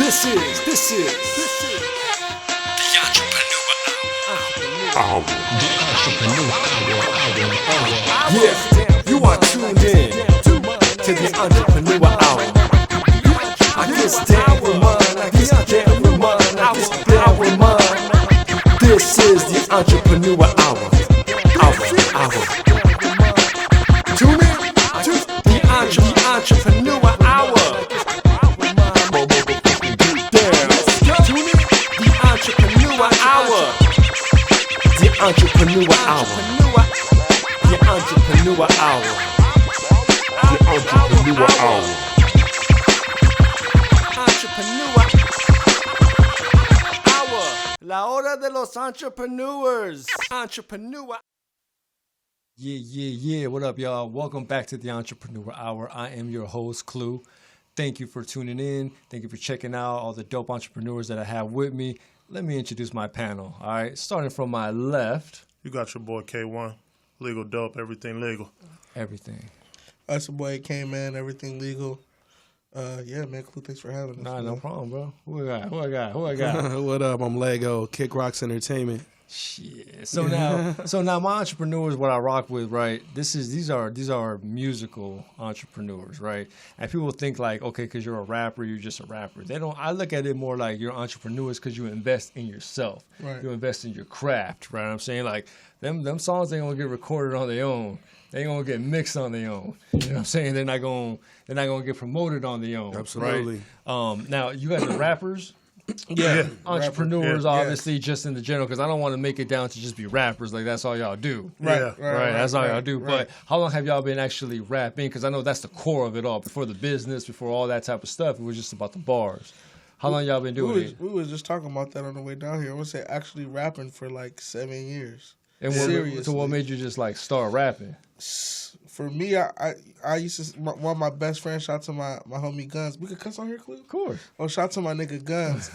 This is the entrepreneur hour. Yeah, you are tuned in to the entrepreneur hour. I get down with mine, I get down with mine, I get down with mine. This is the entrepreneur hour. Tune in to the entrepreneur hour. Entrepreneur hour. The entrepreneur hour. The entrepreneur hour. Entrepreneur hour. La hora de los entrepreneurs. Entrepreneur. Yeah. What up, y'all? Welcome back to the Entrepreneur Hour. I am your host, Klew. Thank you for tuning in. Thank you for checking out all the dope entrepreneurs that I have with me. Let me introduce my panel, all right? Starting from my left. You got your boy K1, legal dope, everything legal. Everything. That's your boy K-Man, everything legal. Yeah, man, Klew, thanks for having us. Nah, no problem, bro. Who I got? What up? I'm Lego, Kick Rocks Entertainment. Shit. So now my entrepreneurs, what I rock with, right? These are musical entrepreneurs, right? And people think like, okay, because you're a rapper, you're just a rapper. They don't. I look at it more like you're entrepreneurs because you invest in yourself. Right. You invest in your craft, right? I'm saying like them songs ain't gonna get recorded on their own. They ain't gonna get mixed on their own. You know what I'm saying? They're not gonna get promoted on their own. Absolutely. Right? Now you guys are rappers. Yeah. Entrepreneurs, Rapper. obviously, just in the general, because I don't want to make it down to just be rappers. Like, that's all y'all do. Right. That's all y'all do. Right. But how long have y'all been actually rapping? Because I know that's the core of it all. Before the business, before all that type of stuff, it was just about the bars. How long y'all been doing it? We was just talking about that on the way down here. I would say actually rapping for like 7 years. And Seriously. So what made you just, like, start rapping? For me, I used to, one of my best friends, shout to my homie Guns. We could cuss on here, Klew? Of course. Oh, shout to my nigga Guns.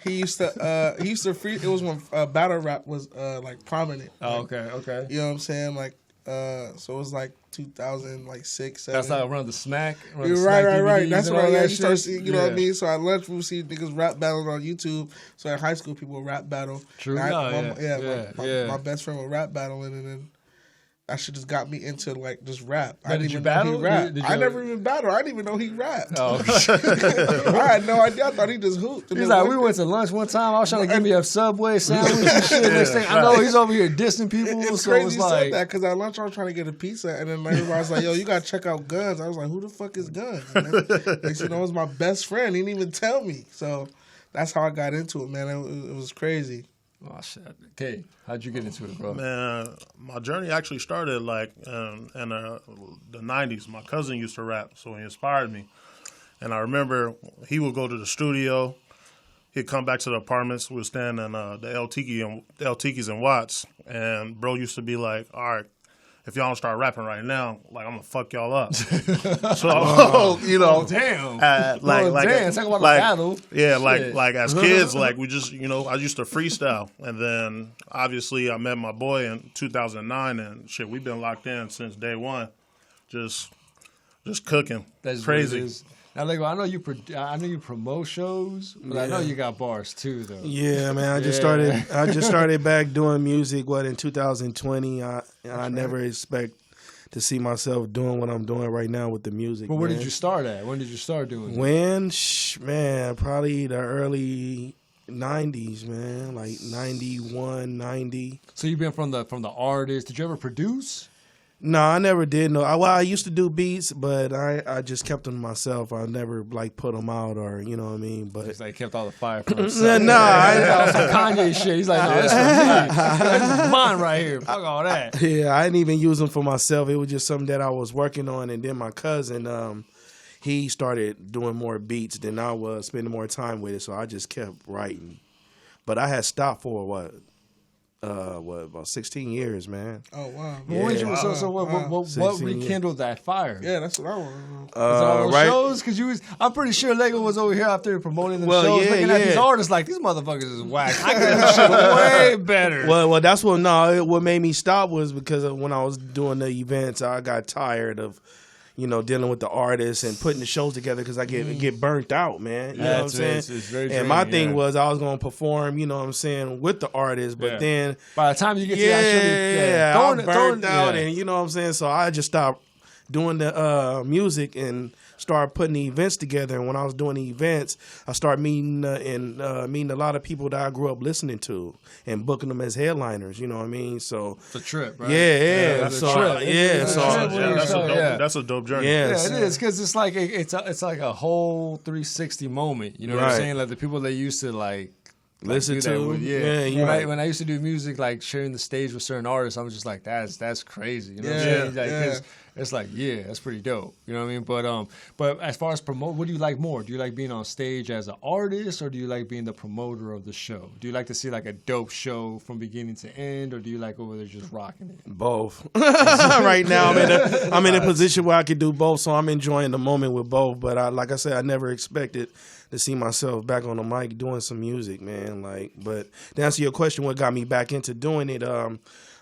He used to free, it was when battle rap was like prominent. Oh, like, okay. You know what I'm saying? Like, so it was like 2006, 7. That's how I run the smack. You're right. DVDs That's and what all that you start shit. seeing, you know what I mean? So at lunch, we would see niggas rap battling on YouTube. So in high school, people would rap battle. True. My best friend would rap battling, and then that shit just got me into like just rap. Now, I did didn't you even battle? know he rapped. Did I you- never even battled. I didn't even know he rapped. Oh, I had no idea. I thought he just hooped. And he's then like, we went to lunch one time. I was trying to give me a Subway sandwich and shit. Next thing I know, he's over here dissing people. It's so crazy it's you like, said that because at lunch I was trying to get a pizza, and then everybody was like, "Yo, you gotta check out Guns." I was like, "Who the fuck is Guns?" And then, next thing you know, it was my best friend. He didn't even tell me. So that's how I got into it, man. It was crazy. oh shit. Okay, how'd you get into it, bro? Man, my journey actually started like in the 90s. My cousin used to rap, so he inspired me. And I remember he would go to the studio. He'd come back to the apartments. We would stand in the El Tiki's and Watts. And bro used to be like, all right, if y'all don't start rapping right now, like I'm gonna fuck y'all up. So you know, Damn. damn, Talk about a battle. Yeah, Shit. like as kids, like we just, I used to freestyle, and then obviously I met my boy in 2009, and shit, we've been locked in since day one, just cooking. That's crazy. what it is. Now, Lego, I know you promote shows, but I know you got bars too, though. Yeah, man. I just started back doing music. In 2020? I never expect to see myself doing what I'm doing right now with the music. But where man. did you start at? When did you start doing it? When? Man, probably the early 90s, man. Like 91, 90. So you've been from the artist. Did you ever produce? No, I never did. No, I used to do beats, but I just kept them to myself. I never like put them out or you know what I mean. But It's like kept all the fire for himself. some Kanye shit. He's like, no, this is mine right here. Fuck all that. yeah, I didn't even use them for myself. It was just something that I was working on, and then my cousin, he started doing more beats than I was, spending more time with it. So I just kept writing, but I had stopped for about 16 years, man. Oh wow. What rekindled that fire? Yeah, that's what I want to know. Was it all those right. shows? Because I'm pretty sure Lego was over here after promoting the Well, shows, yeah, looking at yeah. these artists like these motherfuckers is whack. I can do this shit way better. Well, that's what made me stop was because when I was doing the events, I got tired of you know, dealing with the artists and putting the shows together because I get burnt out, man. You know what I'm saying? It's very and my draining, thing was I was going to perform, you know what I'm saying, with the artists, but then by the time you get to actually I was burnt out, and you know what I'm saying. So I just stopped doing the music and started putting the events together. And when I was doing the events, I started meeting meeting a lot of people that I grew up listening to and booking them as headliners. You know what I mean? So it's a trip, right? Yeah, that's so a trip. that's a dope journey. Yeah, it is because it's like it's like a whole 360 moment. You know what I'm saying? Like the people that used to listen to, When I used to do music, like sharing the stage with certain artists, I was just like, that's crazy. You know what I'm saying? Like, it's like, that's pretty dope. You know what I mean? But as far as promote, what do you like more? Do you like being on stage as an artist, or do you like being the promoter of the show? Do you like to see like a dope show from beginning to end, or do you like over there just rocking it? Both. Right now, I'm in a position where I can do both, so I'm enjoying the moment with both. But like I said, I never expected to see myself back on the mic doing some music, man. But to answer your question, what got me back into doing it?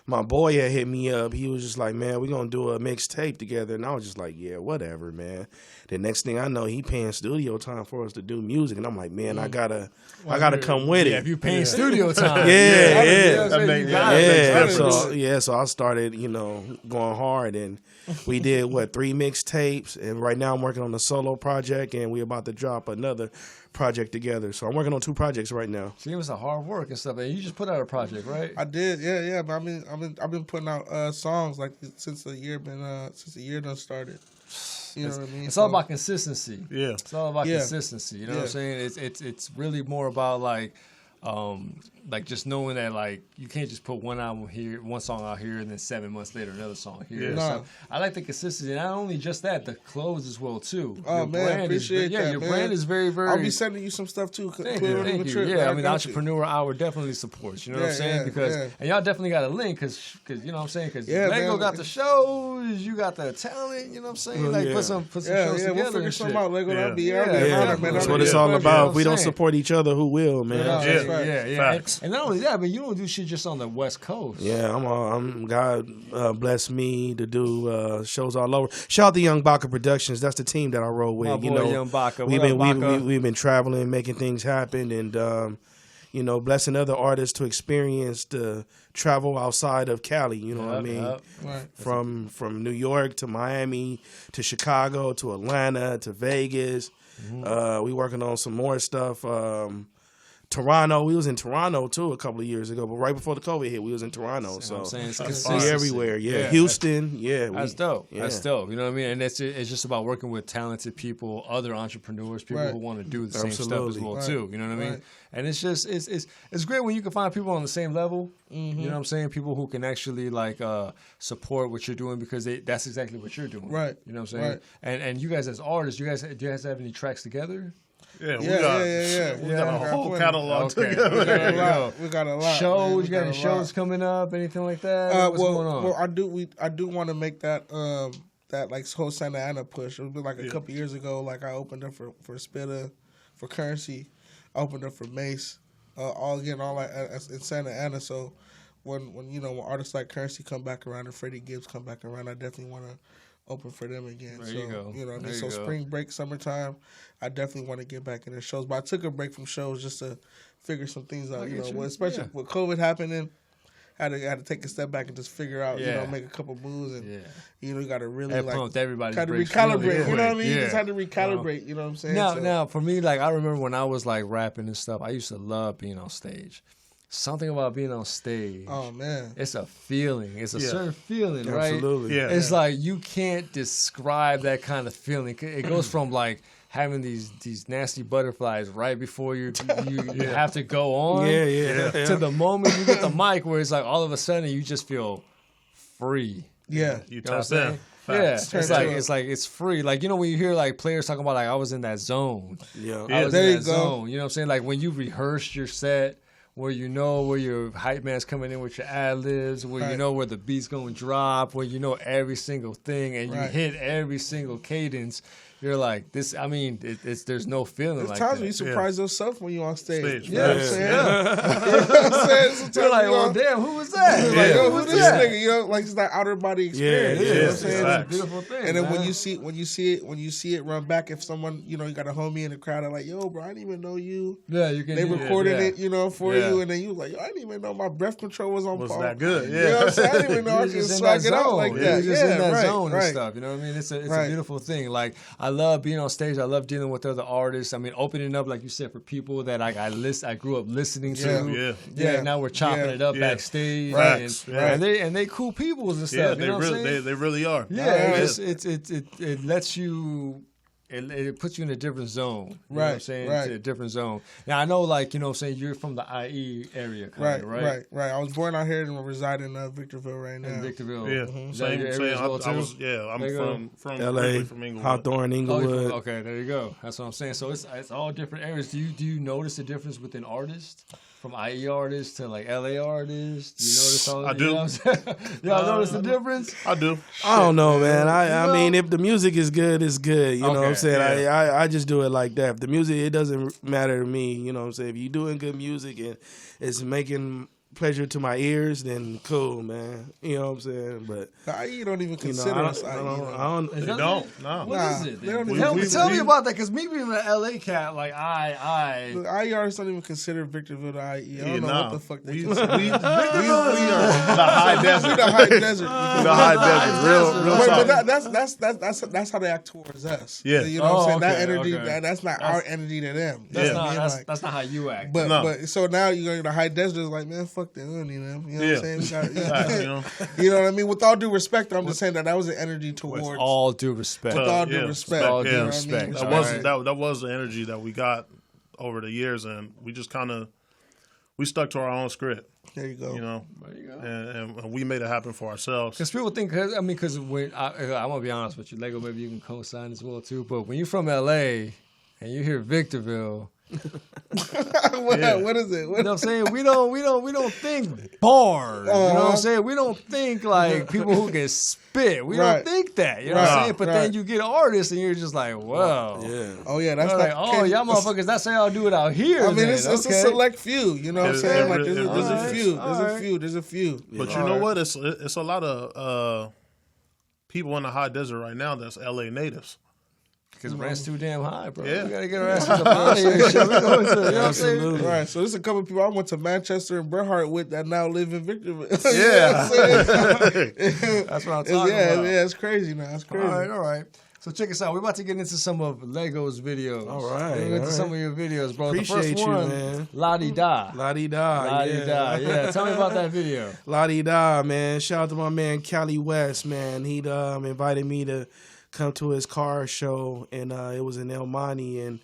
My boy had hit me up. He was just like, man, we're going to do a mixtape together. And I was just like, yeah, whatever, man. The next thing I know, he paying studio time for us to do music. And I'm like, man, I gotta come with it. If you paying studio time. So I started, you know, going hard. And we did, 3 mixtapes. And right now I'm working on a solo project. And we're about to drop another project together. So I'm working on 2 projects right now. See, it was a hard work and stuff. And you just put out a project, right? I did, yeah. But I've been putting out songs like since the year done started. You know what I mean? It's all about consistency. Yeah, it's all about consistency. You know what I'm saying? It's really more about like just knowing that like you can't just put one song out here, and then 7 months later another song here. Yeah. So I like the consistency. Not only just that, the clothes as well too. Oh your man, appreciate that. Your brand is very, very. I'll be sending you some stuff too. Thank you. Yeah, I mean, the Entrepreneur Hour definitely supports. You know what I'm saying? And y'all definitely got a link because you know what I'm saying? Because Lego got the shows, you got the talent. You know what I'm saying? Put some shows together. We'll figure something out. Lego, that'll be man. That's what it's all about. If we don't support each other, who will, man? Yeah. And not only that, but you don't do shit just on the West Coast. Yeah, I'm God bless me to do shows all over. Shout out to Young Baka Productions. That's the team that I roll with. My boy, Young Baka. We've been traveling, making things happen, and you know, blessing other artists to experience the travel outside of Cali. You know what I mean? Right. From New York to Miami to Chicago to Atlanta to Vegas. We working on some more stuff. Toronto, we was in Toronto too a couple of years ago, but right before the COVID hit, we was in Toronto. So I'm saying it's everywhere. Yeah, Houston. That's dope. Yeah. That's dope. You know what I mean? And it's just about working with talented people, other entrepreneurs, people who want to do the same stuff as well too. You know what I mean? And it's just it's great when you can find people on the same level. You know what I'm saying? People who can actually like support what you're doing because that's exactly what you're doing. Right. You know what I'm saying? Right. And you guys as artists, do you guys have any tracks together? Yeah, we got a whole catalog together. We got a lot. Shows, you got any shows coming up? Anything like that? What's going on? Well, I do want to make that like whole Santa Ana push. It was like a couple years ago. Like I opened up for Spitta, for Currency, I opened up for Mace, all in Santa Ana. So when artists like Currency come back around and Freddie Gibbs come back around, I definitely want to open for them again. There you go. You know what I mean? So spring break, summertime, I definitely want to get back in the shows. But I took a break from shows just to figure some things out. Especially with COVID happening, I had to take a step back and just figure out, make a couple moves, and you got to really everybody's kind of recalibrate. You know what I mean? You just had to recalibrate. You know what I'm saying? Now for me, like I remember when I was like rapping and stuff, I used to love being on stage. Something about being on stage. Oh man, it's a feeling. It's a certain feeling, right? Absolutely. Yeah. It's like you can't describe that kind of feeling. It goes from like having these nasty butterflies right before you have to go on, to the moment you get the mic where it's like all of a sudden you just feel free. Yeah, you know what I'm saying? Yeah, it's free. Like when you hear like players talking about like I was in that zone. Yeah, I was in that zone. You know what I'm saying? Like when you rehearse your set, where you know where your hype man's coming in with your ad-libs, where you know where the beat's going to drop, where you know every single thing, and you hit every single cadence. you're like this. I mean, there's no feeling There's like times that. when you surprise yourself when you on stage. You Yeah. know what I'm saying? You know what I'm saying? Sometimes You're like, you well, know, damn, who was that? you're like, yo, who this nigga? You know, like it's that outer body experience. Yeah, You know what I'm yeah, saying? exactly. It's a beautiful thing. And then man. when you see it run back, if someone, you know, you got a homie in the crowd, like, yo, bro, I didn't even know you. yeah, you can. They recorded yeah. it, you know, for Yeah. you, and then you was like, yo, I didn't even know my breath control was on Was point. that good? You know what I'm Yeah. saying? I didn't even know I You're could just in swag that it out zone. like You're that. just in that right, zone and right. stuff. You know what I mean? It's a Right. beautiful thing. Like I love being on stage. I love dealing with other artists. I mean, opening up, like you said, for people that I grew up listening to. Yeah. Now we're chopping it up Yeah. backstage, Right. and they cool peoples and Yeah, stuff. You know what I'm saying? they really are. Yeah, it lets you. It puts you in a different zone. You know what I'm Right, saying? right. It's a different zone. Now, I know, like, you know what I'm saying, you're from the IE area, kind of, right? Right. I was born out here and reside in Victorville right now. In Victorville. Yeah, Is that your area as well, too? I'm There you go. from L.A., originally from Inglewood. Hawthorne, Oh, Inglewood. okay, there you go. That's what I'm saying. So it's all different areas. Do you notice the difference within artists? From IE artists to like LA artists? Do you notice all I you do. know what I'm saying? Y'all notice the difference? I do. I don't know, man. I You know? mean, if the music is good, it's good. You know what I'm Okay, saying? yeah. I just do it like that. If the music, it doesn't matter to me. You know what I'm saying? If you're doing good music and it's making pleasure to my ears, then cool, man. You know what I'm saying? But The IE don't even you know, consider us IE. I though. don't. They don't. No. What Nah, is it? they then? don't Tell, even- tell me we- about that, because me being an LA cat, like The IE artists don't even consider Victorville the IE. I don't know what the fuck they we consider. we are the high We desert. the high desert. The high desert. Real But talk. that's how they act towards us. Yeah. You know what I'm saying? That okay, energy, okay. that's not our energy to them. That's, You know what I not, mean? Like, that's not how you act. but No. but so now you go to the high desert is like, man, fuck them, you know what I'm saying? We got- You know? You know what I mean? With all due respect, I'm just saying that was an energy towards. all due respect. With all due Yeah, respect, all you due know what I respect. mean? That All was right. that was the energy that we got over the years, and we just kind of we stuck to our own script, There you go. you know, There you go. and we made it happen for ourselves. Because people think, because when I'm gonna be honest with you, Lego, maybe you can co-sign as well too. But when you're from LA and you hear Victorville, What is it? you know what I'm saying? We don't think bars. You know what I'm saying? We don't think like people who can spit. We Right. don't think that. You know what I'm Right, saying? But right. then you get artists and you're just like, whoa. Yeah. Oh yeah, that's You're not. like, oh, y'all motherfuckers, that's how y'all do it out here. I mean, then. it's a Okay. select few. You know what I'm It- saying? it Like really- there's it a really few. is. There's a few. But you know what? It's a lot of people in the high desert right now that's LA natives. Because rent's too damn high, bro. Yeah. We gotta get our asses up out of here. and shit. We going to, you know what I'm saying? Absolutely. Right, so there's a couple of people I went to Manchester and Bret Hart with that now live in Victorville. Yeah. That's what I'm talking about. Yeah, it's crazy now. It's crazy. All right. So check us out. We're about to get into some of Lego's videos. All right, We're into all some right. of your videos, bro. Appreciate the first you, one, man. La-di-da. La-di-da. La-di-da. Yeah. Tell me about that video. La-di-da, man. Shout out to my man Cali West, man. He invited me to come to his car show, and it was in El Monte, and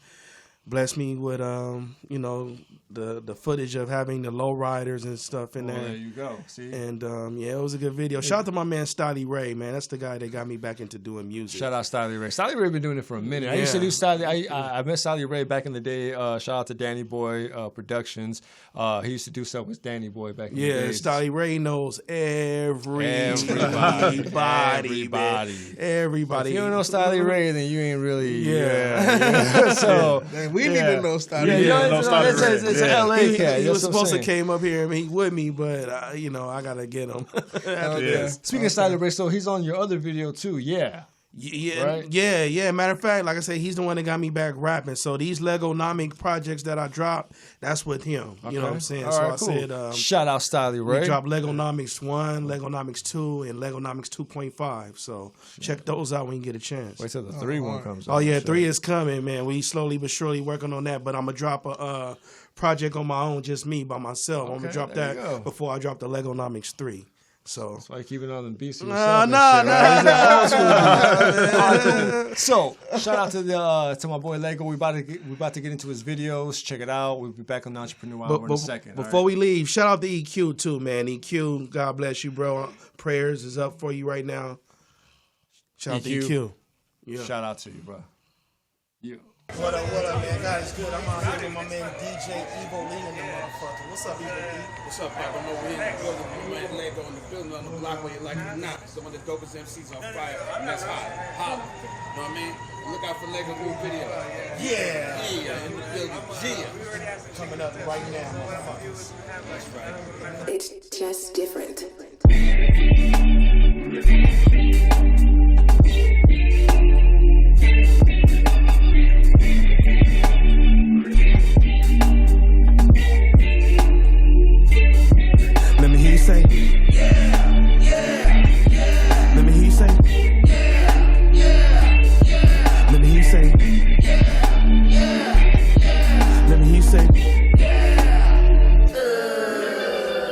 blessed me with the footage of having the lowriders and stuff in Oh, there. there you go. See? And yeah, it was a good video. Shout out to my man Stolly Ray, man. That's the guy that got me back into doing music. Shout out Stolly Ray. Stolly Ray been doing it for a minute. I used to do Stolly. I met Stolly Ray back in the day. Shout out to Danny Boy Productions. He used to do stuff with Danny Boy back in the day. Yeah, Stolly Ray knows everybody. Everybody. Everybody. If you don't know Stolly Ray, then you ain't really. Yeah. So Man, we need to know Stolly. Yeah, Ray. you know, no Stolly it's Ray. an LA He cat. was That's what I'm supposed to saying. came up here and meet with me, but I gotta get him. Yeah. Speaking of Stolly Ray, so he's on your other video too. Yeah. Yeah, Right? yeah. Matter of fact, like I said, he's the one that got me back rapping. So these Legonomic projects that I dropped, that's with him. You know what I'm saying? All so right, I cool. said, Shout out Stolly Ray. we dropped Legonomics 1, Legonomics 2, and Legonomics 2.5. So check those out when you get a chance. Wait till the 3 one comes out. Oh yeah, 3 is coming, man. We slowly but surely working on that, but I'm gonna drop a project on my own, just me by myself. I'm Okay, gonna drop there you that go. before I drop the Legonomics 3. So That's why you keep it on the beats. nah. So shout out to my boy Lego. We about to get into his videos. Check it out. We'll be back on the Entrepreneur Hour in a second. Before we leave, shout out to EQ too, man. EQ, God bless you, bro. Prayers is up for you right now. Shout out to EQ. EQ. Yeah. Shout out to you, bro. You. What up, man? God is good. I'm out here with my man DJ Evo Lean in the motherfucker. What's up, Evo Lean? What's up, Pop? I'm over here in the building. My man Lego in the building on the block where you like it or not. Some of the dopest MCs on fire, and that's hot. Holla. You know what I mean? Look out for Lego new video. Yeah. Yeah, in the building. Yeah. Coming up right now, motherfuckers. That's right. It's just different. Let me hear you say, yeah, yeah, yeah. Let me hear you say, yeah, yeah, yeah. Let me hear you say, yeah, yeah, yeah. Let me hear you say, yeah.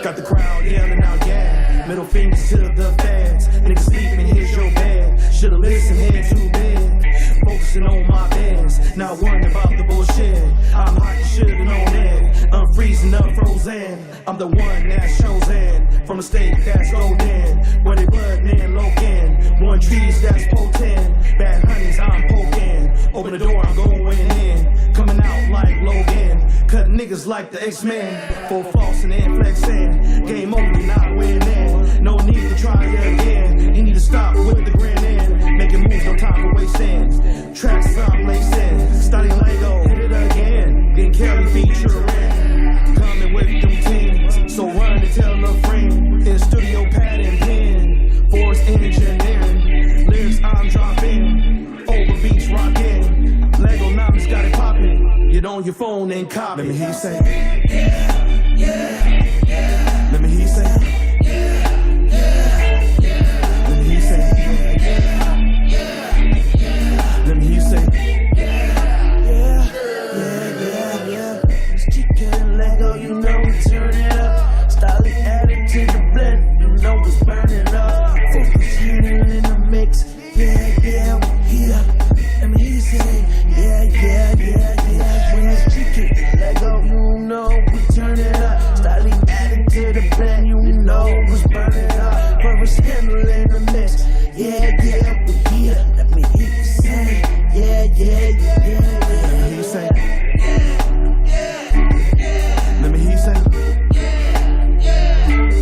Got the crowd yelling out, yeah. Middle fingers to the fans. Niggas sleeping, here's your bed. Should've listened, head too bad. Focusing on my bands, not worrying about the bullshit. I'm hot, you should've known that. I'm freezing up, frozen. I'm the one that's chosen from a state that's golden, where they blood and locan. One trees that's potent, bad honeys I'm poking. Open the door, I'm going in, coming out like Logan. Cut niggas like the X-Men, full flossing and flexing. Game over, not winning. No need to try again. You need to stop with the grinning. Making moves, no time for wasting. Tracks I'm lacing, starting Lego, hit it again. Getting Kelly featuring, coming with them teams. So run and tell a friend. In the studio, pad and pen. Force engineering, lyrics I'm dropping. Over beats rocking. Lego Noms got it popping. Get on your phone and copy. Let me hear you say, yeah, yeah, yeah. Let me hear you say, yeah, yeah, yeah. Let me hear you say, yeah, yeah, yeah. Let me hear you say, yeah, yeah, yeah, yeah. This chicken and Lego, you know we turn it up. Style added to the blend, you know it's burning up. Focus in the mix, yeah, yeah, yeah. Let me hear you say, yeah, yeah, yeah, yeah. When it's chicken, Lego, you know we turn it up. Style added to the blend, you know it's burning up. Purpose handle in the mix, yeah, yeah, we here. Let me hear you say, yeah, yeah, yeah, yeah. Let me hear you say, yeah, yeah, yeah. Let me hear you say, yeah, yeah,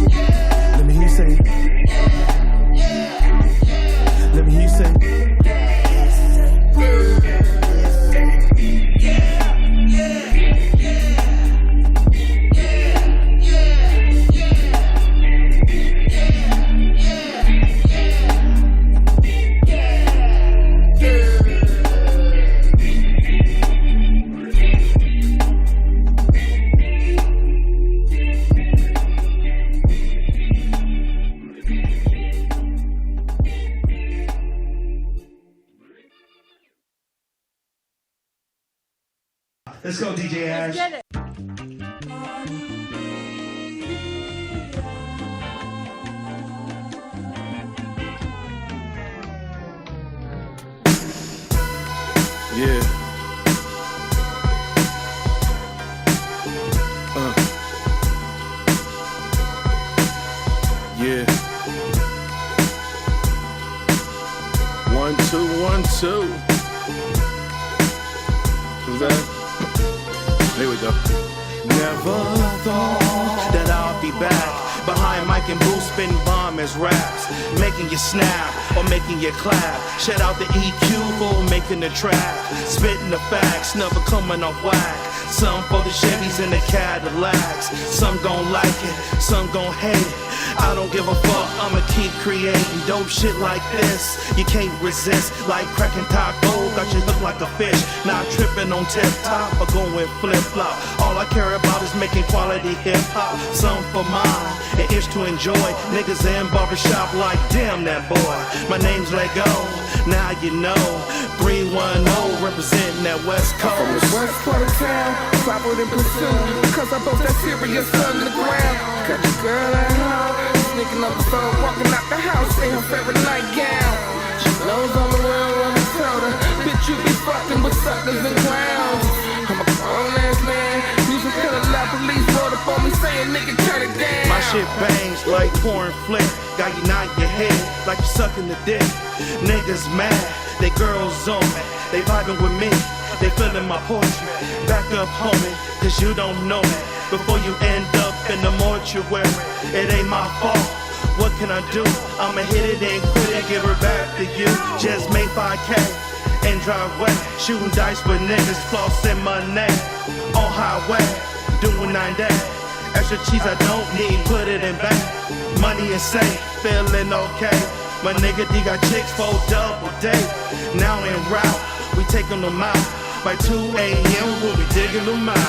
yeah. Let me hear you say, yeah, yeah, yeah. Let me hear you say, let's go, DJ Ash. Get it. Yeah. Yeah. 1, 2, 1, 2. Who's that? Here we go. Never thought that I'll be back behind mic and booth, spitting bomb as raps, making you snap or making you clap. Shout out the EQ for making the track, spitting the facts, never coming off whack. Some for the Chevys and the Cadillacs. Some gon' like it, some gon' hate it. I don't give a fuck, I'ma keep creating dope shit like this. You can't resist, like cracking taco, got you look like a fish. Not tripping on tip top or going flip flop. All I care about is making quality hip hop. Some for mine, an itch to enjoy. Niggas in barbershop like damn that boy. My name's Lego, now you know. 310 representing that West Coast. From the west part of town, traveled in pursuit, cause I built that serious underground. Got the girl at home, sneaking up the store, walking out the house in her favorite nightgown. She knows all the world when I told her, bitch, you be fucking with suckers and clowns. I'm a grown ass man, music killer, loud police rolled up on me saying, nigga, turn it down. My shit bangs like pouring flick, got you nod your head like you sucking the dick. Niggas mad, they girls on me, they vibing with me, they feeling my poetry. Back up, homie, cause you don't know me. Before you end up in the mortuary, it ain't my fault. What can I do? I'ma hit it and quit it, give her back to you. Just made 5K, and in driveway, shooting dice with niggas, flossing my neck. On highway, doing 9 days. Extra cheese I don't need, put it in bank. Money is safe, feeling okay. My nigga D got chicks for double day. Now en route, we taking them out. By 2 a.m. we'll be digging them out.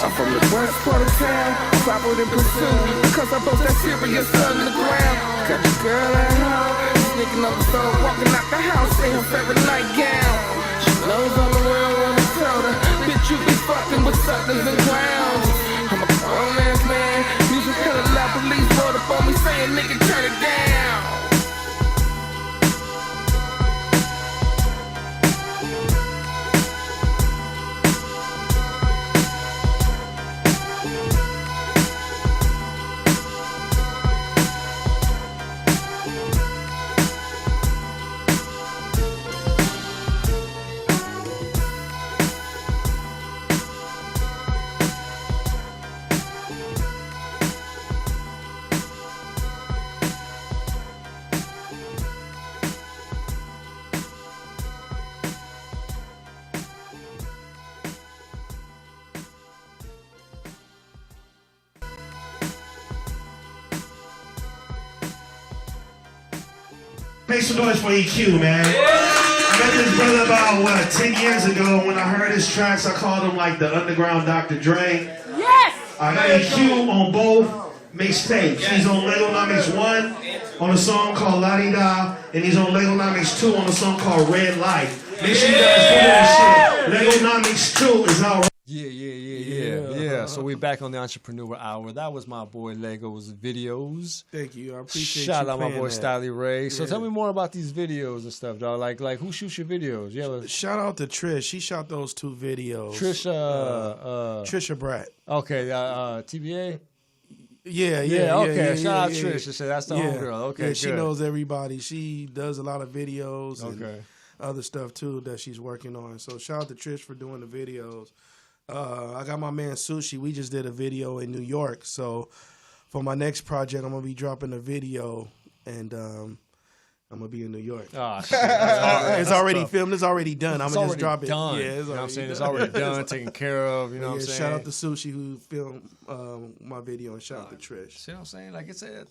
I'm from the west part of town, followed in pursuit, cause I both that serious sun in the ground. Got your girl at home, sneaking up the store, walking out the house in her favorite nightgown. She knows all the world when I told her, bitch, you be fucking with suckers and clowns. I'm a grown-ass man, music hella loud, police rolled up on me saying, nigga, turn it down. Make some noise for EQ, man. I met this brother about, 10 years ago. When I heard his tracks, I called him like the underground Dr. Dre. Yes! I got EQ on both mixtapes. He's on Legonomics 1 on a song called La Di Da, and he's on Legonomics 2 on a song called Red Light. Make sure you guys do that shit. Legonomics 2 is out. Yeah. So we're back on the Entrepreneur Hour. That was my boy Lego's videos. Thank you. I appreciate Shout you out my boy that. Stylie Ray. So Yeah. tell me more about these videos and stuff, dog. Like who shoots your videos? Yeah. Shout out to Trish. She shot those 2 videos. Trisha Bratt. Okay. TBA. Yeah. Okay. Shout out Trish. She said that's the homegirl. Okay. Yeah, she good. knows everybody. She does a lot of videos and Okay. other stuff too that she's working on. So shout out to Trish for doing the videos. I got my man Sushi. We just did a video in New York. So for my next project, I'm gonna be dropping a video, and I'm gonna be in New York. Oh, shit. It's already filmed. It's already done. I'm gonna just drop it. Done. Yeah, You know what I'm saying? It's already done, taken care of. You know what I'm saying? Shout out to Sushi who filmed my video, and shout out to Trish. See what I'm saying? Like it's a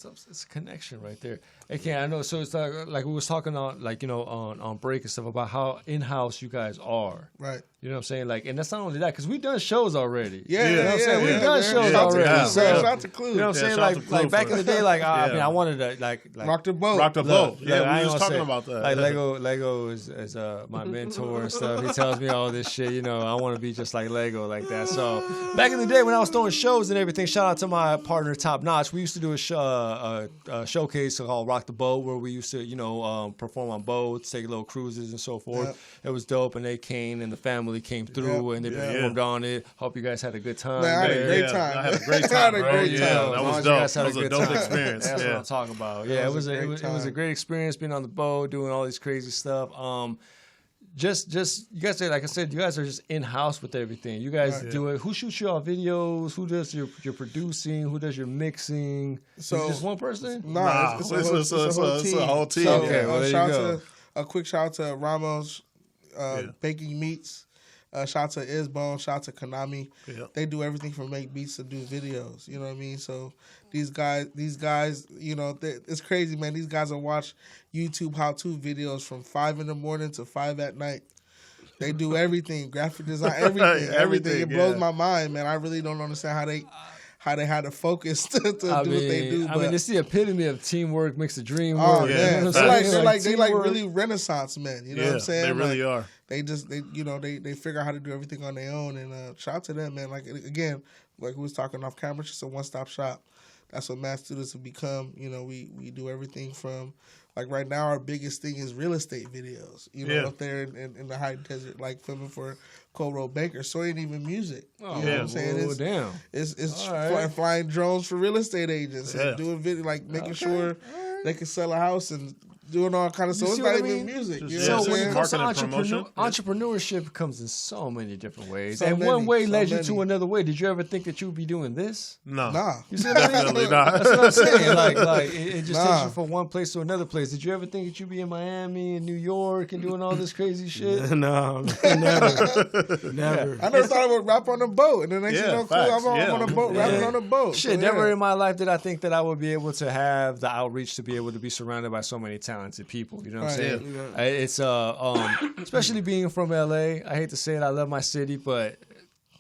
connection right there. Okay, I know. So it's like we was talking on on break and stuff about how in house you guys are. Right. You know what I'm saying? Like, and that's not only that because we've done shows already. Yeah, you know what I'm saying? We've done shows Shout already. to So, Shout out to Klew. you know what I'm saying? Like back in the day, like I mean, I wanted to like rock the boat. Rock the boat. Yeah, I we ain't was gonna talking say, about that. Like Lego is my mentor and stuff. He tells me all this shit. You know, I want to be just like Lego like that. So back in the day when I was throwing shows and everything, shout out to my partner Top Notch. We used to do a showcase called Rock the Boat where we used to perform on boats, take little cruises and so forth. Yep. It was dope, and they came and the family came through and they performed on it. Hope you guys had a good time. Man, I had a great time. I had a great time. I had a great time. That was You dope. guys had That was a good dope time. experience. That's what I'm talking about. Yeah, it was a great experience being on the boat, doing all this crazy stuff. Just you guys, like I said, you guys are just in house with everything. You guys do it. Who shoots your videos? Who does your producing? Who does your mixing? So is it just one person? Nah, it's a whole team. So, okay, well, there you go. A quick shout out to Ramos Baking Meats. Shout out to Isbone. Shout out to Konami. Yeah. They do everything from make beats to do videos. You know what I mean? So these guys, you know, it's crazy, man. These guys will watch YouTube how-to videos from 5 in the morning to 5 at night. They do everything, graphic design, everything. It blows my mind, man. I really don't understand how they had to focus to do what they do. I mean, it's the epitome of teamwork makes the dream Oh work. man, You know what I'm saying? they like really Renaissance men. You know what I'm saying? They really are. They figure out how to do everything on their own, and shout out to them, man. Like again, like we was talking off camera, it's just a one-stop shop. That's what Math Students have become. You know, we do everything from, like right now, our biggest thing is real estate videos. You know, up there in the high desert, like filming for Cold Road Baker. So it ain't even music. You know what I'm saying? It's flying drones for real estate agents and doing video, like making sure they can sell a house and doing all kind of stuff. It's see not what I even mean? music. You know So what I'm when saying? it comes to Marketing, promotion. entrepreneurship comes in so many different ways, So and many, one way so led you many. to another way. Did you ever think that you would be doing this? No. Nah. You see what I mean? Definitely not. That's what I'm saying. Like it just takes Nah. you from one place to another place. Did you ever think that you'd be in Miami and New York and doing all this crazy shit? No, never, never. I never thought I would rap on a boat, and then next Yeah, you know, facts. I'm on a boat, rapping on a boat. Shit, So, never yeah. in my life did I think that I would be able to have the outreach to be able to be surrounded by so many talented people. You know what I'm Right. saying? It's especially being from LA. I hate to say it, I love my city, but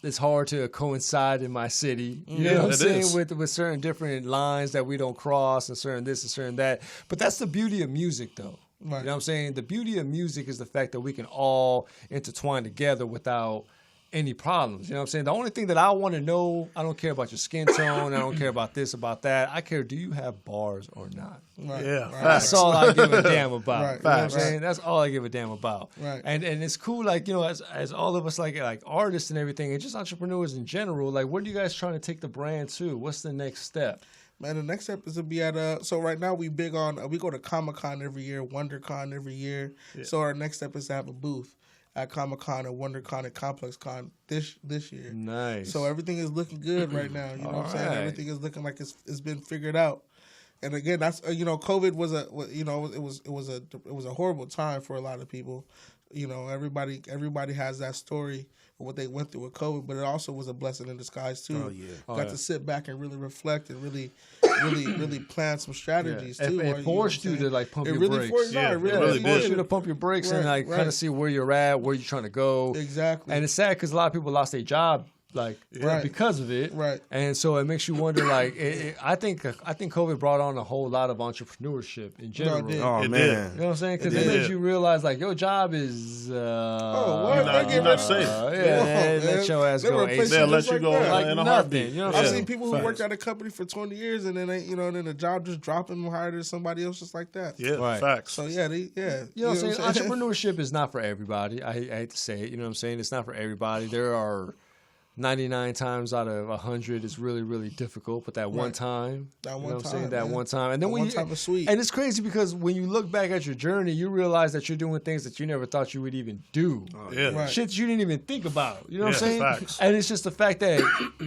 it's hard to coincide in my city. You know what I'm it saying? is. With certain different lines that we don't cross and certain this and certain that. But that's the beauty of music, though. Right. You know what I'm saying? The beauty of music is the fact that we can all intertwine together without any problems. You know what I'm saying? The only thing that I want to know, I don't care about your skin tone. I don't care about this, about that. I care, do you have bars or not? Right. Yeah, Right. facts. That's all I give a damn about. Right. You know what I'm Right. saying? That's all I give a damn about. Right. And it's cool, like, you know, as all of us like artists and everything, and just entrepreneurs in general, like, what are you guys trying to take the brand to? What's the next step? Man, the next step is to be at so right now we big on we go to Comic-Con every year, WonderCon every year. So our next step is to have a booth at Comic-Con and WonderCon and ComplexCon this year. Nice. So everything is looking good right now. You know what I'm saying? Alright. Everything is looking like it's been figured out. And again, that's COVID was it was a horrible time for a lot of people. You know, everybody has that story of what they went through with COVID, but it also was a blessing in disguise too. Oh, yeah. Got to sit back and really reflect and really plan some strategies too. It forced you to like pump It your really brakes. forced, Yeah, it it really, really Forced did. you to pump your brakes and Right, like kind of see where you're at, where you're trying to go. Exactly. And it's sad because a lot of people lost their job Right. because of it. Right. And so it makes you wonder. Like, I think COVID brought on a whole lot of entrepreneurship in general. did. Oh It man, did. You know what I'm saying? Because It it makes did. you realize, like, your job is. what? You're not safe. Yeah, let your ass They go. replace They'll you let just you like go that. Like in a nothing. heartbeat. You know what I've I'm seen people who Facts. worked at a company for 20 years and then then the job just dropped them and hired somebody else just like that. Yeah, Right. facts. So yeah, You know what I'm saying? Entrepreneurship is not for everybody. I hate to say it. You know what I'm saying? It's not for everybody. There are 99 times out of 100 is really, really difficult. But that one Right. time, That you know one what I'm time, saying? That man. one time. And then That when one you, time was sweet. And it's crazy because when you look back at your journey, you realize that you're doing things that you never thought you would even do. Yeah. Right. Shit you didn't even think about. You know what I'm Yeah, saying? facts. And it's just the fact that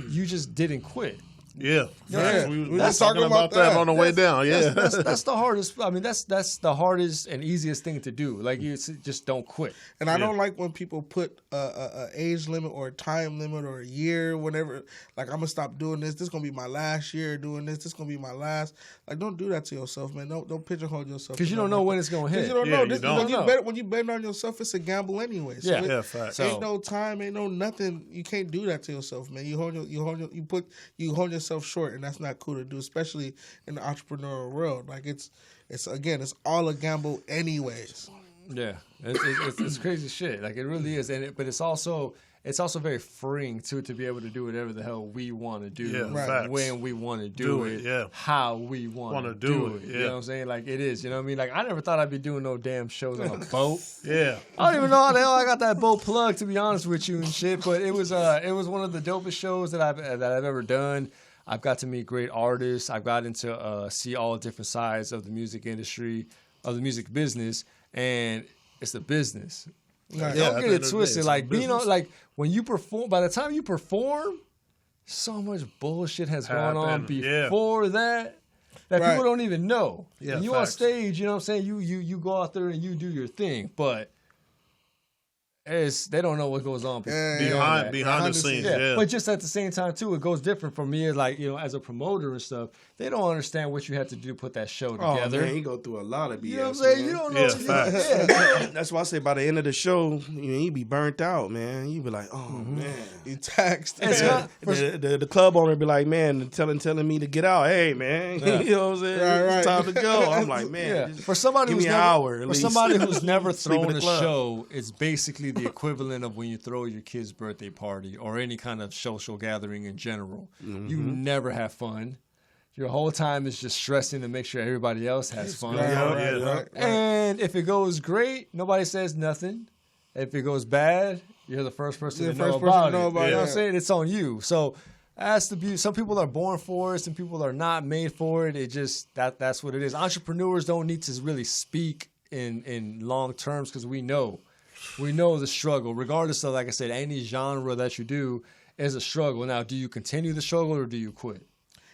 you just didn't quit. Yeah. Yeah. We We were was talking talking about about that on the way down. Yeah. That's the hardest. I mean, that's the hardest and easiest thing to do. Like, you just don't quit. And I don't like when people put a age limit or a time limit or a year, whenever. Like, I'm gonna stop doing this. This is gonna be my last year doing this. This is gonna be my last. Like, don't do that to yourself, man. Don't pigeonhole yourself. Because you don't know when it's going to hit. You don't Yeah, know. you This, don't. when you bet on yourself, it's a gamble anyway. So Yeah. Yeah, facts. So- ain't no time, ain't no nothing. You can't do that to yourself, man. You hold yourself short, and that's not cool to do, especially in the entrepreneurial world. Like it's all a gamble anyways. Yeah, it's crazy shit. Like, it really is, but it's also very freeing too to be able to do whatever the hell we want to do, Yeah, Right. facts. when we want to do Do it, it, yeah. how we want Wanna to do do it. it, You yeah. know what I'm saying? Like, it is. You know what I mean? Like, I never thought I'd be doing no damn shows on a boat. Yeah. I don't even know how the hell I got that boat plugged, to be honest with you and shit. But it was one of the dopest shows that I've ever done. I've got to meet great artists. I've gotten to see all different sides of the music industry, of the music business, and it's a business. Right. Yeah, Don't at get the it end of the twisted. day, it's Like, a being on, business. like, when you perform, by the time you perform, so much bullshit has gone on Happened, yeah. before that Right. people don't even know. Yeah, When you on facts. stage, you know what I'm saying? You go out there and you do your thing, but they don't know what goes on Yeah, beyond that. Behind the scenes. Yeah. Yeah. But just at the same time too, it goes different for me. Like, you know, as a promoter and stuff, they don't understand what you have to do to put that show oh together. man, you go through a lot of BS. You know what I'm saying? man. You don't know. Yeah, what you- facts. yeah. That's why I say by the end of the show, you be burnt out, man. You be like, oh man. You taxed. It's man. not- The club owner be like, man, telling me to get out. Hey, man, Yeah. you know what I'm saying? Right, It's right. time to go. I'm like, man, Yeah, just for somebody give who's me an never, hour. At for least. somebody who's never Sleep in thrown the a club. show, it's basically the equivalent of when you throw your kid's birthday party or any kind of social gathering in general. You never have fun. Your whole time is just stressing to make sure everybody else has fun. Right, Yeah, right, yeah. right. And if it goes great, nobody says nothing. If it goes bad, you're the first person You're to the know first person about to know it. about You know what I'm it. saying? It's on you. So That's the beauty. Some people are born for it. Some people are not made for it. It just that's what it is. Entrepreneurs don't need to really speak in long terms because we know the struggle. Regardless of, like I said, any genre that you do is a struggle. Now, do you continue the struggle or do you quit?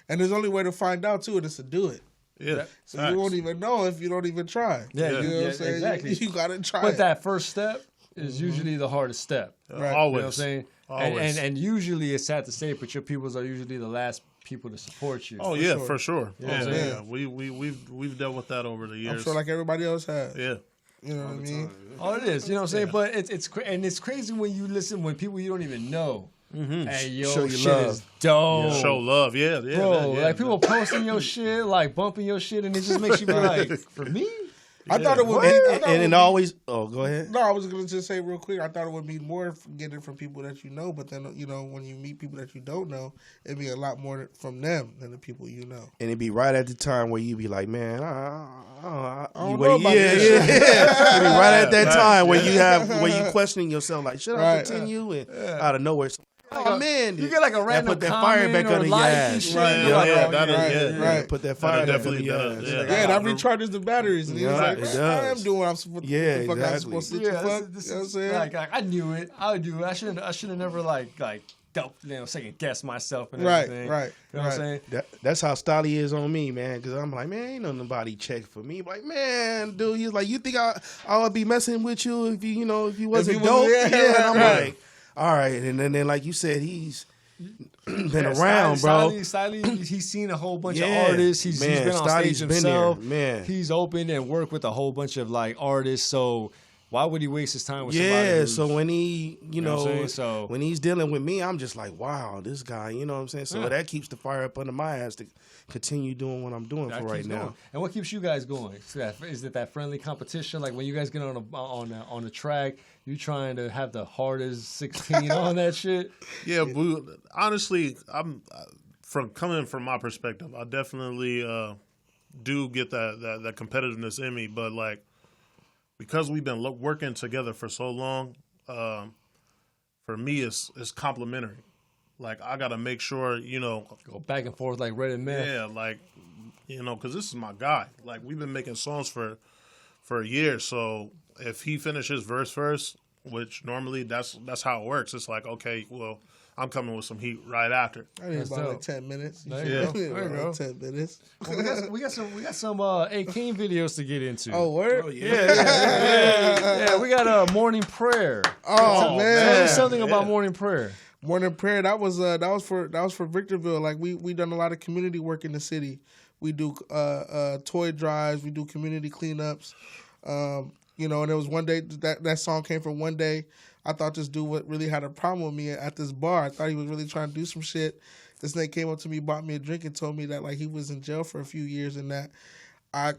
And there's only way to find out too, and it's to do it. Yeah. So you won't even know if you don't even try. Yeah, you know what I'm saying? exactly. You gotta try. But it. that first step is usually the hardest step. Right. Always. You know what I'm saying? Always. And usually it's sad to say, but your peoples are usually the last people to support you. Oh yeah, for sure. Yeah. Yeah. We've dealt with that over the years. I'm sure like everybody else has. Yeah. You know what I mean? Oh, it is. You know what I'm saying? But it's crazy when you listen when people you don't even know. Hey, yo, Show your shit love. is dope. Show love, yeah. Bro, like people posting your shit, like bumping your shit, and it just makes you be like, for me? I thought it would. And it always. Oh, go ahead. No, I was going to just say real quick. I thought it would be more getting from people that you know, but then when you meet people that you don't know, it'd be a lot more from them than the people you know. And it'd be right at the time where you be like, man, I don't know about this yeah. shit. It'd be right at that time where you questioning yourself, like, should I Right. continue? And out of nowhere, oh man, You get like a random put that comment fire back or under your like ass. and shit. Right, You're like, yeah, oh, that'll- yeah. yeah. Right. Put that fire back under your ass. yeah. Yeah, that recharges the batteries. And Yeah, he's like, it does. I am doing what I'm supposed to Yeah, what the fuck I'm exactly. supposed to do. Yeah, Fuck, this you know what I'm is saying? like I knew it. I would do it. I should have never like second guess myself and Right, everything. right, You know what I'm saying? That's how Stolly is on me, man. Because I'm like, man, ain't no nobody check for me. Like, man, dude, he's like, you think I would be messing with you if you wasn't dope? yeah, And I'm right. like, all right. And then like you said, he's been around, bro. Stiley, he's seen a whole bunch Yeah, of artists. He's man, been on Stiley's stage been there, himself. man. He's opened and worked with a whole bunch of like artists. So why would he waste his time with somebody? Yeah, who's- so when he, You know what I'm saying? So- when he's dealing with me, I'm just like, wow, this guy, you know what I'm saying? So Yeah. that keeps the fire up under my ass to continue doing what I'm doing that for right keeps now. going. And what keeps you guys going? Is it that friendly competition? Like when you guys get on the track, you trying to have the hardest 16 on that shit? Yeah, honestly, I'm from coming from my perspective, I definitely do get that competitiveness in me, but like because we've been working together for so long, for me it's complimentary. Like I got to make sure, Go back and forth like Red and Meth. yeah, like because this is my guy. Like we've been making songs for years, so if he finishes verse first, which normally that's how it works. It's like, okay, well, I'm coming with some heat right after. I need That's about like dope. 10 minutes. There you Yeah. go. There you About go. 10 minutes. Well, we got some A-King videos to get into. Oh, word? Yeah, we got a morning prayer. Oh, Tell man. me something about morning prayer. Morning prayer. That was for Victorville. Like we done a lot of community work in the city. We do toy drives. We do community cleanups. And there was one day that song came from one day. I thought this dude really had a problem with me at this bar. I thought he was really trying to do some shit. This nigga came up to me, bought me a drink, and told me that like he was in jail for a few years and that I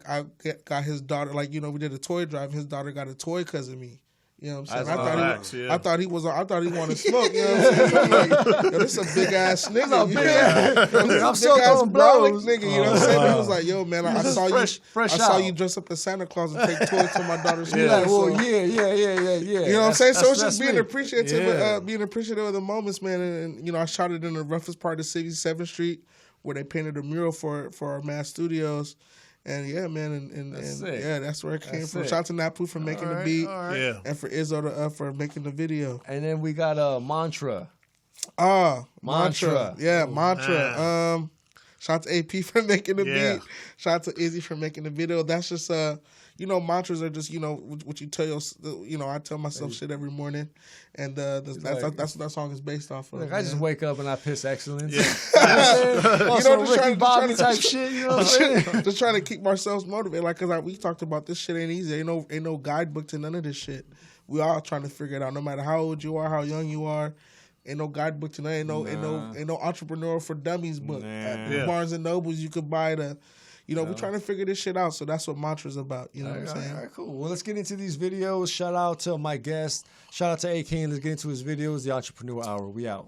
got his daughter. Like we did a toy drive. And his daughter got a toy because of me. You know what I'm saying? I thought he wanted smoke. You know what I'm saying? I'm like, yo, this is a big ass nigga. I'm still throwing blows. Nigga. You know what I'm saying? He was like, yo, man, I saw fresh saw out. you dress up as Santa Claus and take toys to my daughter's school. Like, well, So- yeah. You know what I'm saying? So it's just being me. appreciative, being appreciative of the moments, man. And I shot it in the roughest part of the city, 7th Street, where they painted a mural for our Mass Studios. And yeah, man, and sick. yeah, that's where it came from. sick. Shout out to Napu for making the beat, and for Izzo for making the video. And then we got a mantra. Mantra. Yeah, Mantra. Shout out to AP for making the Yeah. beat. Shout out to Izzy for making the video. That's just mantras are just what you tell I tell myself shit every morning, and that's what that song is based off of. Like, I just wake up and I piss excellence. Yeah. Also, just Ricky trying- Bobby just type trying- shit. You know what I'm saying? Just trying to keep ourselves motivated, like, cause we talked about this shit ain't easy. Ain't no guidebook to none of this shit. We all trying to figure it out, no matter how old you are, how young you are. Ain't no guidebook to none. Ain't no entrepreneur for dummies book. At Yeah. Barnes and Nobles, you could buy we're trying to figure this shit out. So that's what Mantra's about. You know what I'm saying? All right, cool. Well, let's get into these videos. Shout out to my guest. Shout out to A-King. Let's get into his videos. The Entrepreneur Hour. We out.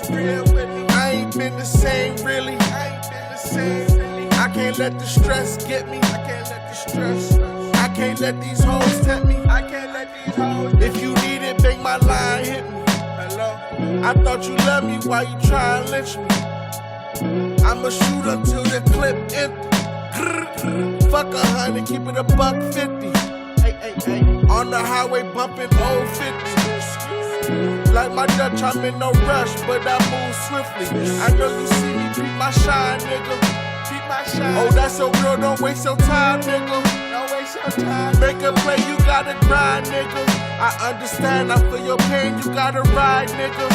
I ain't been the same, really. I can't let the stress get me. I can't let these hoes tempt me. If you need it, bang my line, hit me. Hello? I thought you loved me, why you try and lynch me? I'ma shoot until the clip empty. Fuck 100, keep it $150. On the highway bumping old 50s. Like my Dutch, I'm in no rush, but I move swiftly. I know you see me beat my shine, nigga. Oh, that's your girl, don't waste your time, nigga. Make a play, you gotta grind, nigga. I understand, I feel your pain, you gotta ride, nigga.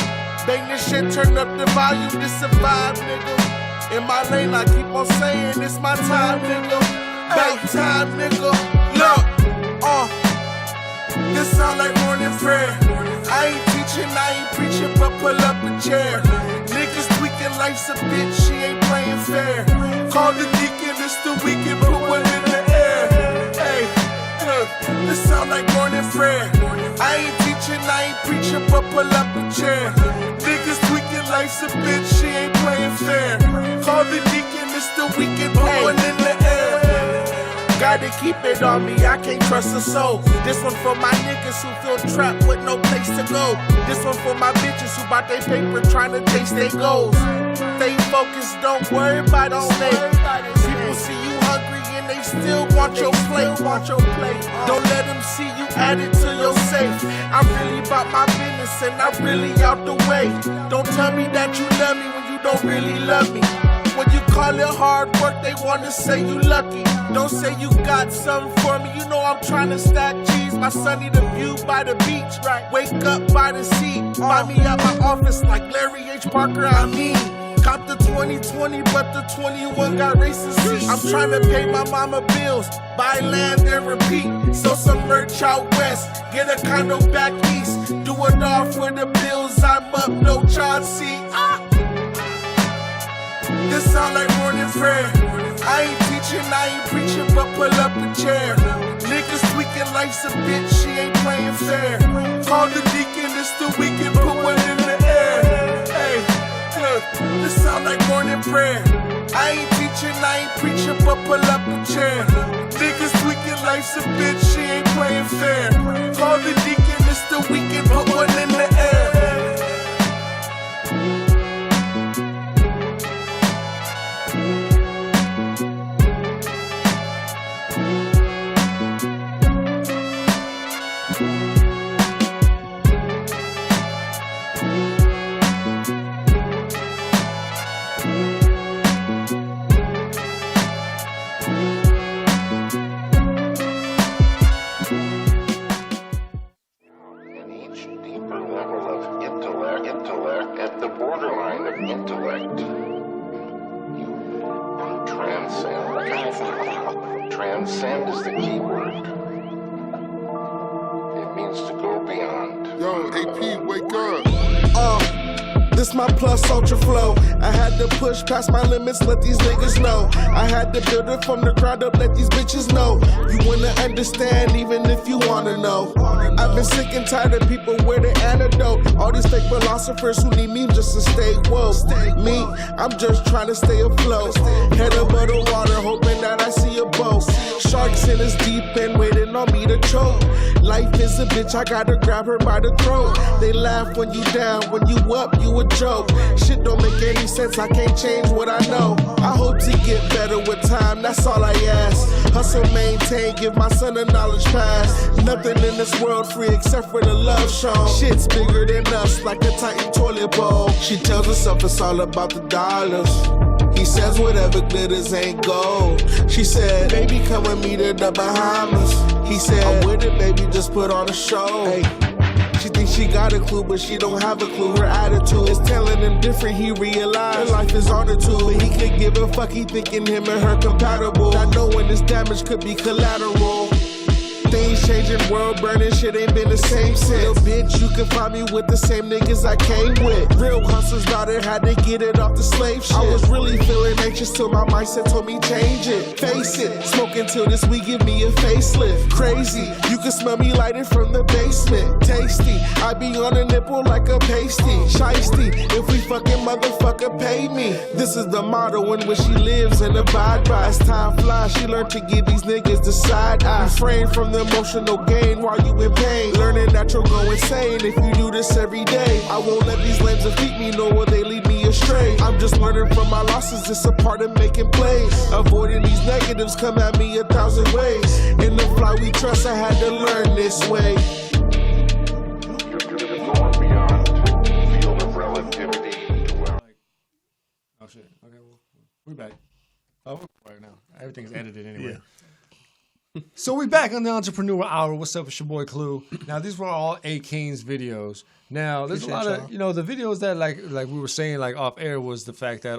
Bang this shit, turn up the volume to survive, nigga. In my lane, I keep on saying it's my time, nigga. About time, nigga. Look, this sound like morning prayer. I ain't teaching, I ain't preaching, but pull up a chair. Niggas tweaking, life's a bitch, she ain't playing fair. Call the deacon, it's the weekend, put one in the air. Hey, look, this sound like morning prayer. I ain't teaching, I ain't preaching, but pull up a chair. Niggas tweaking, life's a bitch, she ain't playing fair. Call the deacon, it's the weekend, put one in the air. Gotta keep it on me, I can't trust a soul. This one for my niggas who feel trapped with no place to go. This one for my bitches who bought their paper trying to chase their goals. Stay focused, don't worry about the snake. People see you hungry and they still want your plate. Don't let them see you add it to your safe. I'm really about my business and I'm really out the way. Don't tell me that you love me when you don't really love me. When you call it hard work, they wanna say you lucky. Don't say you got something for me. You know I'm trying to stack cheese. My son need a view by the beach. Wake up by the sea. Find me at my office like Larry H. Parker. I mean, cop the 2020, but the 21 got racist seats. I'm trying to pay my mama bills, buy land and repeat. So some merch out west, get a condo back east. Do it all for the bills. I'm up, no child seat. This sound like morning prayer. I ain't teaching, I ain't preaching, but pull up a chair. Niggas tweaking, life's a bitch, she ain't playing fair. Call the deacon, it's the weekend, put one in the air. Hey, look, this sound like morning prayer. I ain't teaching, I ain't preaching, but pull up a chair. Niggas tweaking, life's a bitch, she ain't playing fair. Call the deacon, it's the weekend, put one in the air. Transcend is the key word. It means to go beyond. Yo, AP, wake up. This my plus ultra flow. I had to push past my limits, let these niggas know. I had to build it from the ground up, let these bitches know. You wanna understand even if you wanna know. I've been sick and tired of people wear the antidote. All these fake philosophers who need me just to stay woke. Me, I'm just trying to stay afloat. Head above the water, hoping that I see a boat. Sharks in this deep end waiting on me to choke. Life is a bitch, I gotta grab her by the throat. They laugh when you down, when you up, you a joke. Shit don't make any sense, I can't change what I know. I hope to get better with time, that's all I ask. Hustle, maintain, give my son a knowledge pass. Nothing in this world free except for the love shown. Shit's bigger than us, like a Titan toilet bowl. She tells herself it's all about the dollars. He says whatever glitters ain't gold. She said, baby, come with me to the Bahamas. He said, I'm with it, baby, just put on a show. Hey. She thinks she got a clue, but she don't have a clue. Her attitude is telling him different. He realized her life is on her too, but he could give a fuck. He thinking him and her compatible, not knowing this damage could be collateral. Things changing, world burning, shit ain't been the same since. Little bitch, you can find me with the same niggas I came with. Real hustlers daughter had to get it off the slave shit. I was really feeling anxious till my mindset told me change it. Face it, smoking till this week give me a facelift. Crazy, you can smell me lighting from the basement. Tasty, I be on a nipple like a pasty. Shiesty, if we fucking motherfucker pay me. This is the motto in which she lives and abide by. As time flies, she learned to give these niggas the side eye. Refrain from the emotional gain while you in pain. Learning that you'll go insane if you do this every day. I won't let these lames defeat me, nor will they lead me astray. I'm just learning from my losses, it's a part of making plays. Avoiding these negatives come at me 1,000 ways. In the fly we trust, I had to learn this way. Oh shit. Okay, well, we're back. Oh, right now. Everything's edited anyway. Yeah. So we back on the Entrepreneur Hour. What's up? It's your boy Klew. Now these were all A. King's videos. Now there's a lot of the videos that like we were saying like off air was the fact that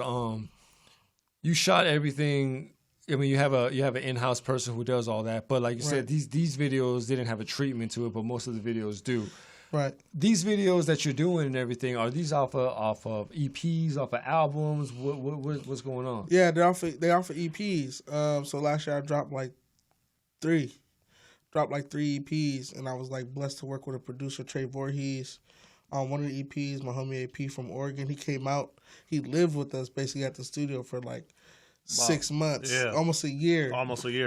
you shot everything. I mean you have an in-house person who does all that, but like you said, these videos didn't have a treatment to it, but most of the videos do. Right. These videos that you're doing and everything, are these off of EPs, off of albums? What's going on? Yeah, they offer EPs. So last year I dropped like 3 EPs, and I was like blessed to work with a producer, Trey Voorhees, on one of the EPs. My homie AP from Oregon, he came out. He lived with us basically at the studio for like 6 months, almost a year.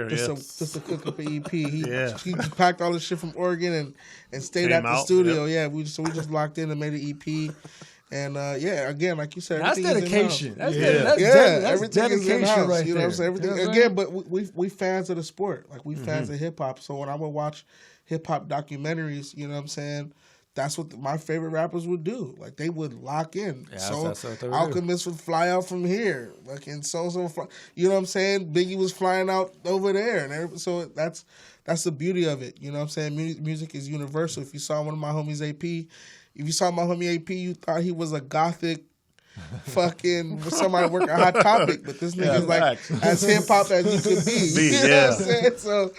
Just to cook up an EP. He just packed all this shit from Oregon and stayed at the studio. Yep. Yeah, we just locked in and made an EP. And again, like you said, that's dedication. That's everything is dedication in-house, right you know there. what I'm saying? Everything again, but we fans of the sport. Like we fans of hip hop. So when I would watch hip hop documentaries, you know what I'm saying? That's what my favorite rappers would do. Like they would lock in. Yeah, so that's what they would Alchemist would fly out from here. Like and so you know what I'm saying? Biggie was flying out over there, and so that's the beauty of it. You know what I'm saying? Music is universal. If you saw one of my homies AP, if you saw my homie AP, you thought he was a gothic fucking somebody working Hot Topic, but this nigga's like as hip hop as you could be. You know what I'm saying? So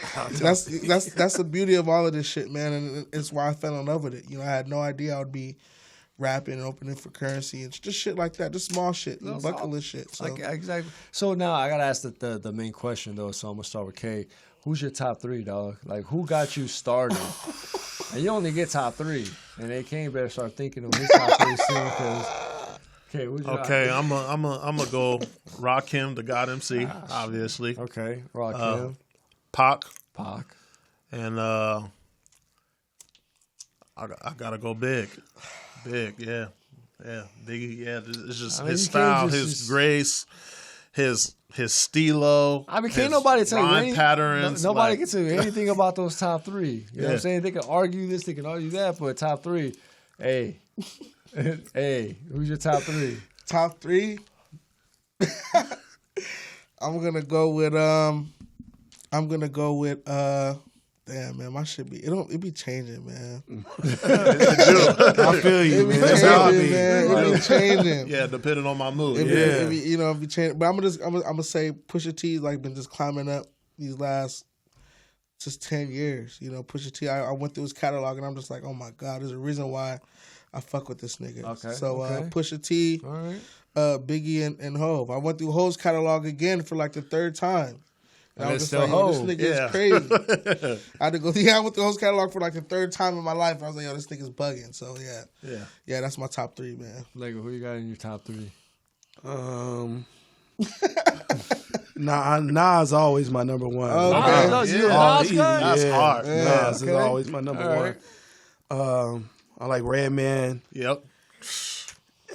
that's the beauty of all of this shit, man, and it's why I fell in love with it. You know, I had no idea I would be rapping and opening for Currency and just shit like that, just small shit, bucket list shit. So. Exactly. So now I gotta ask the main question though. So I'm gonna start with K. Who's your top 3, dog? Like who got you started? And you only get top 3, and they can't better start thinking of his top 3 soon because. Okay, I'm gonna go Rakim, the God MC, obviously. Okay, Rakim, Pac, and I gotta go Big, yeah, Biggie, yeah. It's just his style, his grace, his stilo. I mean, can't nobody tell you anything. Patterns. Nobody can tell you anything about those top 3. You know what I'm saying? They can argue this, they can argue that, but top 3, hey. Hey, who's your top 3? Top 3? I'm gonna go with damn man, my shit be it be changing, man. I feel you, man. That's how it be. It be changing. Yeah, depending on my mood. It be changing. But I'm gonna say Pusha T's like been just climbing up these last just 10 years. You know, Pusha T, I went through his catalog and I'm just like, oh my God, there's a reason why I fuck with this nigga. Okay. So Pusha T, Biggie and Hov. I went through Hov's catalog again for like the 3rd time. And I was just like, yo, this nigga is crazy. I had to go. I went through Hov's catalog for like the 3rd time in my life. I was like, yo, this nigga's bugging. So yeah, that's my top 3, man. Lego, who you got in your top 3? Nas always my number 1. Okay. That's hard. Nas is always my number 1. I like Redman. Yep.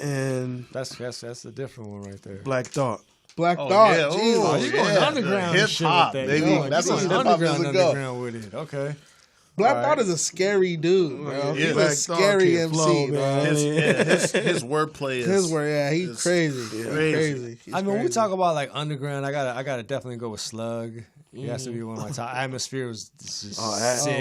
And that's a different one right there. Black Thought. Black Thought. Yeah. Jesus. You going underground hip hop, baby. That's what hip hop doesn't go. Underground with it. Okay. Black Thought is a scary dude, bro. He's a scary MC, bro. His wordplay is he's crazy. Crazy. I mean, when we talk about like underground, I gotta definitely go with Slug. He has to be one of my top. Atmosphere was just sick. Oh,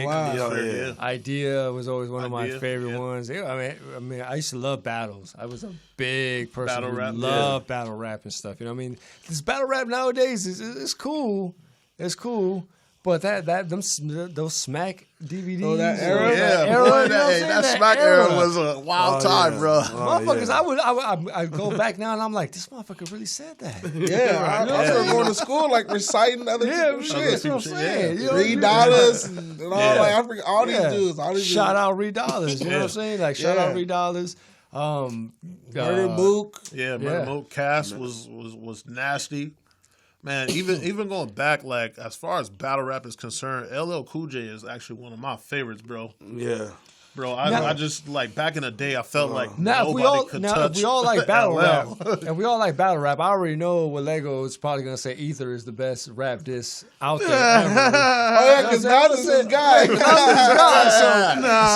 wow. Yeah. Idea was always one of my favorite ones. I mean, I used to love battles. I was a big person who loved battle rap and stuff. You know what I mean? This battle rap nowadays is cool. It's cool. But those Smack DVDs, that era? That Smack era was a wild time, bro. Motherfuckers, I go back now and I'm like, this motherfucker really said that. Yeah, I was going to school like reciting other people's shit. That's what I'm saying. Yeah. $3 and all, like I forget all these dudes. All these shout out $3. You know what I'm saying? Like shout out $3. Murder Mook. Yeah, Murder Mook. Cass was nasty. Man, even going back, like as far as battle rap is concerned, LL Cool J is actually one of my favorites, bro. Yeah. Bro, I just like back in the day, I felt like now nobody could touch. If we all like battle LL. rap, and we all like battle rap, I already know what Lego is probably gonna say. Ether is the best rap diss out there. Ever. Because now this is guy. So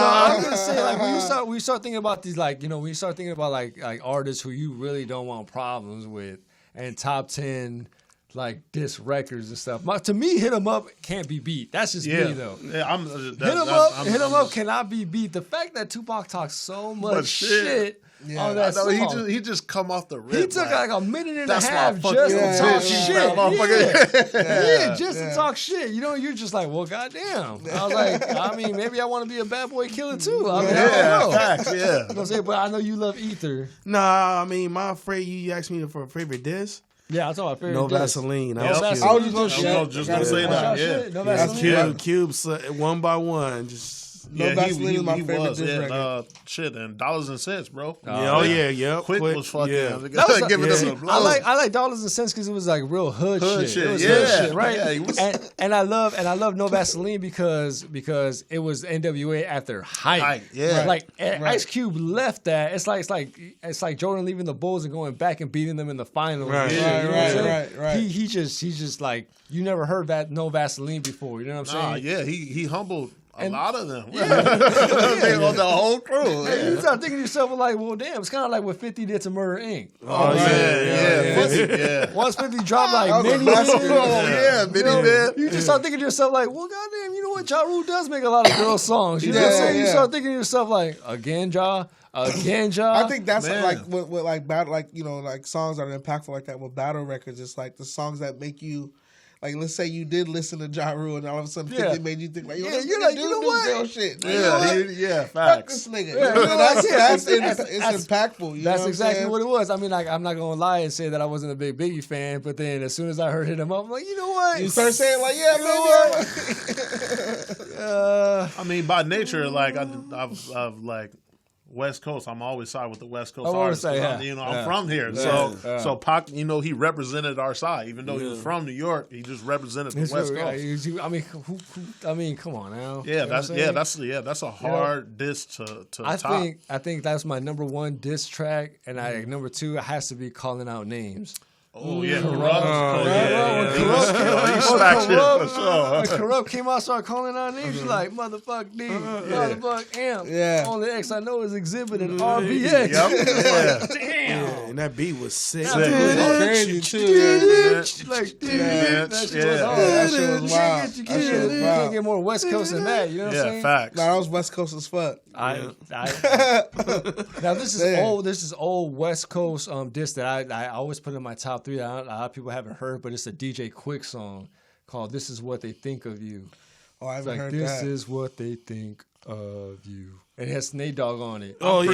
I'm gonna say, like, when you start thinking about these, like, you know, when you start thinking about like artists who you really don't want problems with, and top 10. Like diss records and stuff. To me, Hit 'Em Up can't be beat. That's just me though. Yeah, Hit 'Em Up cannot be beat. The fact that Tupac talks so much shit on that song. He just come off the rip. He took like a minute and a that's half why just to talk shit. Just to talk shit. You know, you're just like, well, goddamn. I was like, I mean, maybe I want to be a bad boy killer too. I mean, I don't know. Facts, You know what I'm saying? But I know you love Ether. Nah, I mean, my afraid you asked me for a favorite diss. Yeah, I thought my favorite. No diss. Vaseline. I was just gonna say that. Yeah, No Vaseline. Cubes one by one. Just Vaseline is my favorite diss record. Shit, and Dollars and Cents, bro. Quick was fucking. Giving them a blow. I like Dollars and Cents because it was like real hood shit. It was hood shit, right? Yeah, and I love No Vaseline because it was NWA at their height. Like Ice Cube left that. It's like Jordan leaving the Bulls and going back and beating them in the finals. Right. He just like, you never heard that No Vaseline before. You know what I'm saying? Yeah, he humbled a lot of them. The whole crew. And you start thinking to yourself, like, well, damn, it's kind of like what 50 did to Murder Inc. Once 50 dropped like Mini Man. You just start thinking to yourself, like, well, goddamn, you know what? Ja Rule does make a lot of girl songs. You know what I'm saying? You start thinking to yourself, like, again, Ja. I think that's like what like battle, like, you know, like songs that are impactful like that with battle records. It's like the songs that make you. Like, let's say you did listen to Ja Rule and all of a sudden 50 made you think, like, yo, you're like, you know what? Girl shit. Facts. Fuck this nigga. It's impactful. That's exactly what it was. I mean, like, I'm not going to lie and say that I wasn't a big Biggie fan, but then as soon as I heard Hit 'Em Up, I'm like, you know what? You start saying, like, yeah, man. I mean, by nature, like, I've like, West Coast. I'm always side with the West Coast artists. I'm from here, so Pac, you know, he represented our side, even though he was from New York. He just represented the West Coast. I mean, come on now. That's a hard diss to top. I think that's my number one diss track, and number two, it has to be Calling Out Names. Oh yeah, When Corrupt came out, started calling out names, you're like, motherfuck D, motherfuck Amp. Only X I know is Exhibit and RBX. Damn. And that beat was sick. Crazy too. Like, that shit was hard. That shit was wild. You can't get more West Coast than that. You know what I'm saying? Facts. Nah, that was West Coast as fuck. Now this is old. This is old West Coast diss that I always put in my top 3. A lot of people haven't heard, but it's a DJ Quick song called "This Is What They Think of You." Oh, I haven't heard that. This is what they think of you. It has Nate Dogg on it. I'm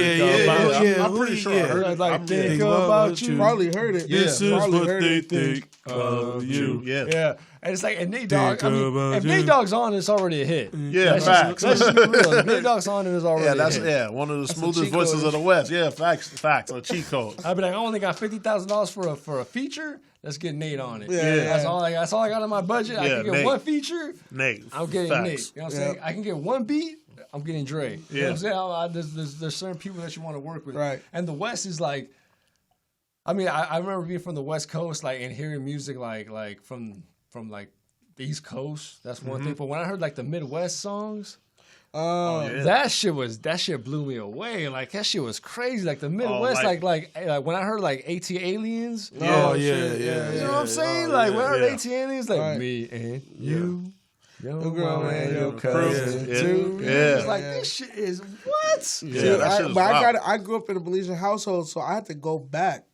pretty sure I heard it. Like, think about you. Probably heard it. This is what they think of you. Yeah. And it's like, and Nate Dogg, I mean, if Nate Dogg's on, it's already a hit. Yeah, facts. Let's just be real. If Nate Dogg's on, it's already a hit. Yeah, one of the smoothest voices of the West. Yeah, facts. A cheat code. I'd be like, I only got $50,000 for a feature. Let's get Nate on it. Yeah. That's all I got in my budget. I can get Nate. one feature. Nate. I'm getting facts. Nate. You know what I'm saying? I can get one beat. I'm getting Dre. You know what I'm saying? There's certain people that you want to work with. Right. And the West is like, I mean, I remember being from the West Coast, like, and hearing music like from like the East Coast. That's one thing. But when I heard like the Midwest songs, that shit blew me away. Like, that shit was crazy. Like the Midwest, like when I heard like AT Aliens. You know what I'm saying? Like when I heard AT Aliens, like me and you. Your girl and your cousin too. It's like, this shit is what? I grew up in a Belizean household, so I had to go back.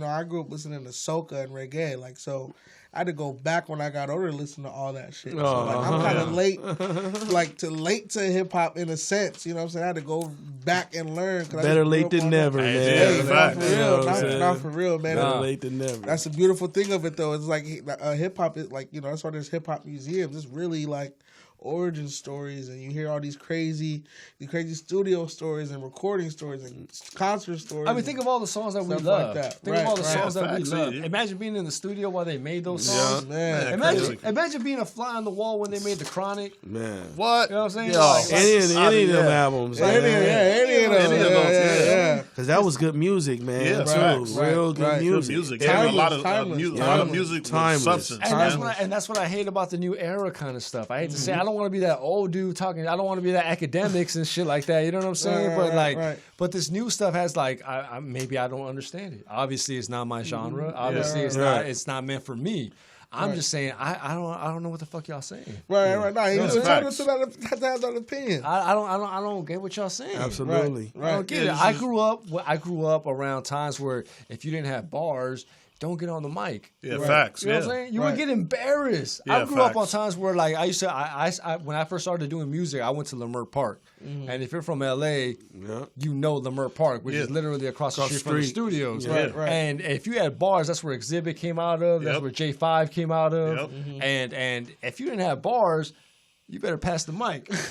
I grew up listening to soca and reggae, like, so I had to go back when I got older to listen to all that shit. So like, I'm kind of late to hip hop in a sense. You know what I'm saying? I had to go back and learn. Better late than never, man. Hey, not for real, man. Better late than never. That's the beautiful thing of it, though. It's like hip hop is like, that's why there's hip hop museums. It's really like origin stories, and you hear all these crazy studio stories and recording stories and concert stories. I mean, think of all the songs that we love. Like Think of all the songs that we love. Imagine being in the studio while they made those songs. Man. Imagine being a fly on the wall when they made The Chronic. Man. What? You know what I'm saying? Any of them albums. Any of them. Because that was good music, man. Real good music. A lot of music with substance. And that's what I hate about the new era kind of stuff. I hate to say, I don't want to be that old dude talking. I don't want to be that academics and shit like that. You know what I'm saying? But this new stuff has like, maybe I don't understand it. Obviously, it's not my genre. Obviously, it's not meant for me. I'm just saying, I don't know what the fuck y'all saying. Right. Nah, you're entitled to have that opinion. I don't get what y'all saying. Absolutely. I don't get it. I grew up around times where if you didn't have bars, don't get on the mic. Yeah, facts. You know what I'm saying? You would get embarrassed. Yeah, I grew up on times where, like, I used to, I when I first started doing music, I went to Leimert Park. And if you're from LA, you know Leimert Park, which is literally across the street from the studios. Right. And if you had bars, that's where Exhibit came out of. That's where J5 came out of. And if you didn't have bars, you better pass the mic. Pass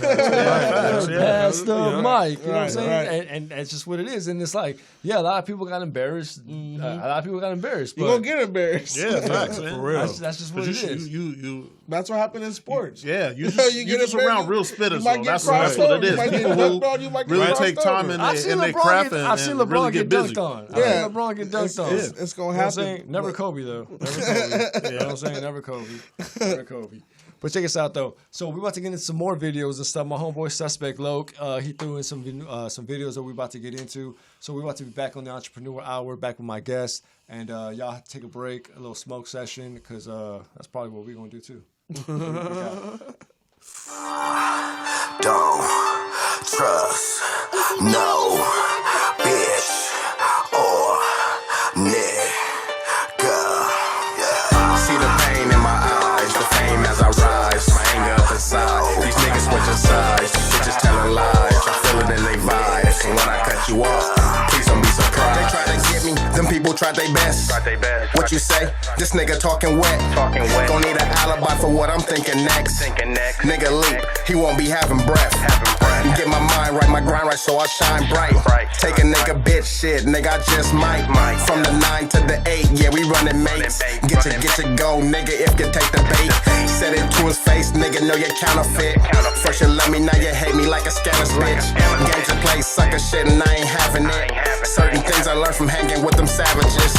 the mic. You know what I'm saying? And that's just what it is. And it's like, a lot of people got embarrassed. A lot of people got embarrassed. You're going to get embarrassed. Yeah, facts, man. For real. That's just what it is. That's what happened in sports. Yeah, you just around real spitters, though. That's what it is. People will really take time in their craft and really get busy. I've seen LeBron get dunked on. It's going to happen. Never Kobe, though. Never Kobe. You know what I'm saying? Never Kobe. Never Kobe. But check us out, though. So we're about to get into some more videos and stuff. My homeboy Suspect Loke, he threw in some videos that we're about to get into. So we're about to be back on the Entrepreneur Hour, back with my guest. And y'all take a break, a little smoke session, because that's probably what we're going to do, too. Don't trust no bitch or nigga. See the pain in my eyes, the fame as I rise, my anger up inside. These niggas switching sides, bitches telling lies. I feel it in they vibes, and when I cut you off, please don't be surprised. They try to get me, them people tried their best. What you say? This nigga talking wet. Don't need an alibi for what I'm thinking next. Nigga leap, he won't be having breath. Get my mind right, my grind right, so I shine bright. Take a nigga bitch shit, nigga, I just might. From the 9 to the 8, yeah, we running mates. Get your go, nigga, if you take the bait. Said it to his face, nigga, know you're counterfeit. First you love me, now you hate me like a scammer's bitch. Game to play, sucker shit, and I ain't having it. Certain things I learned from hanging with them savages.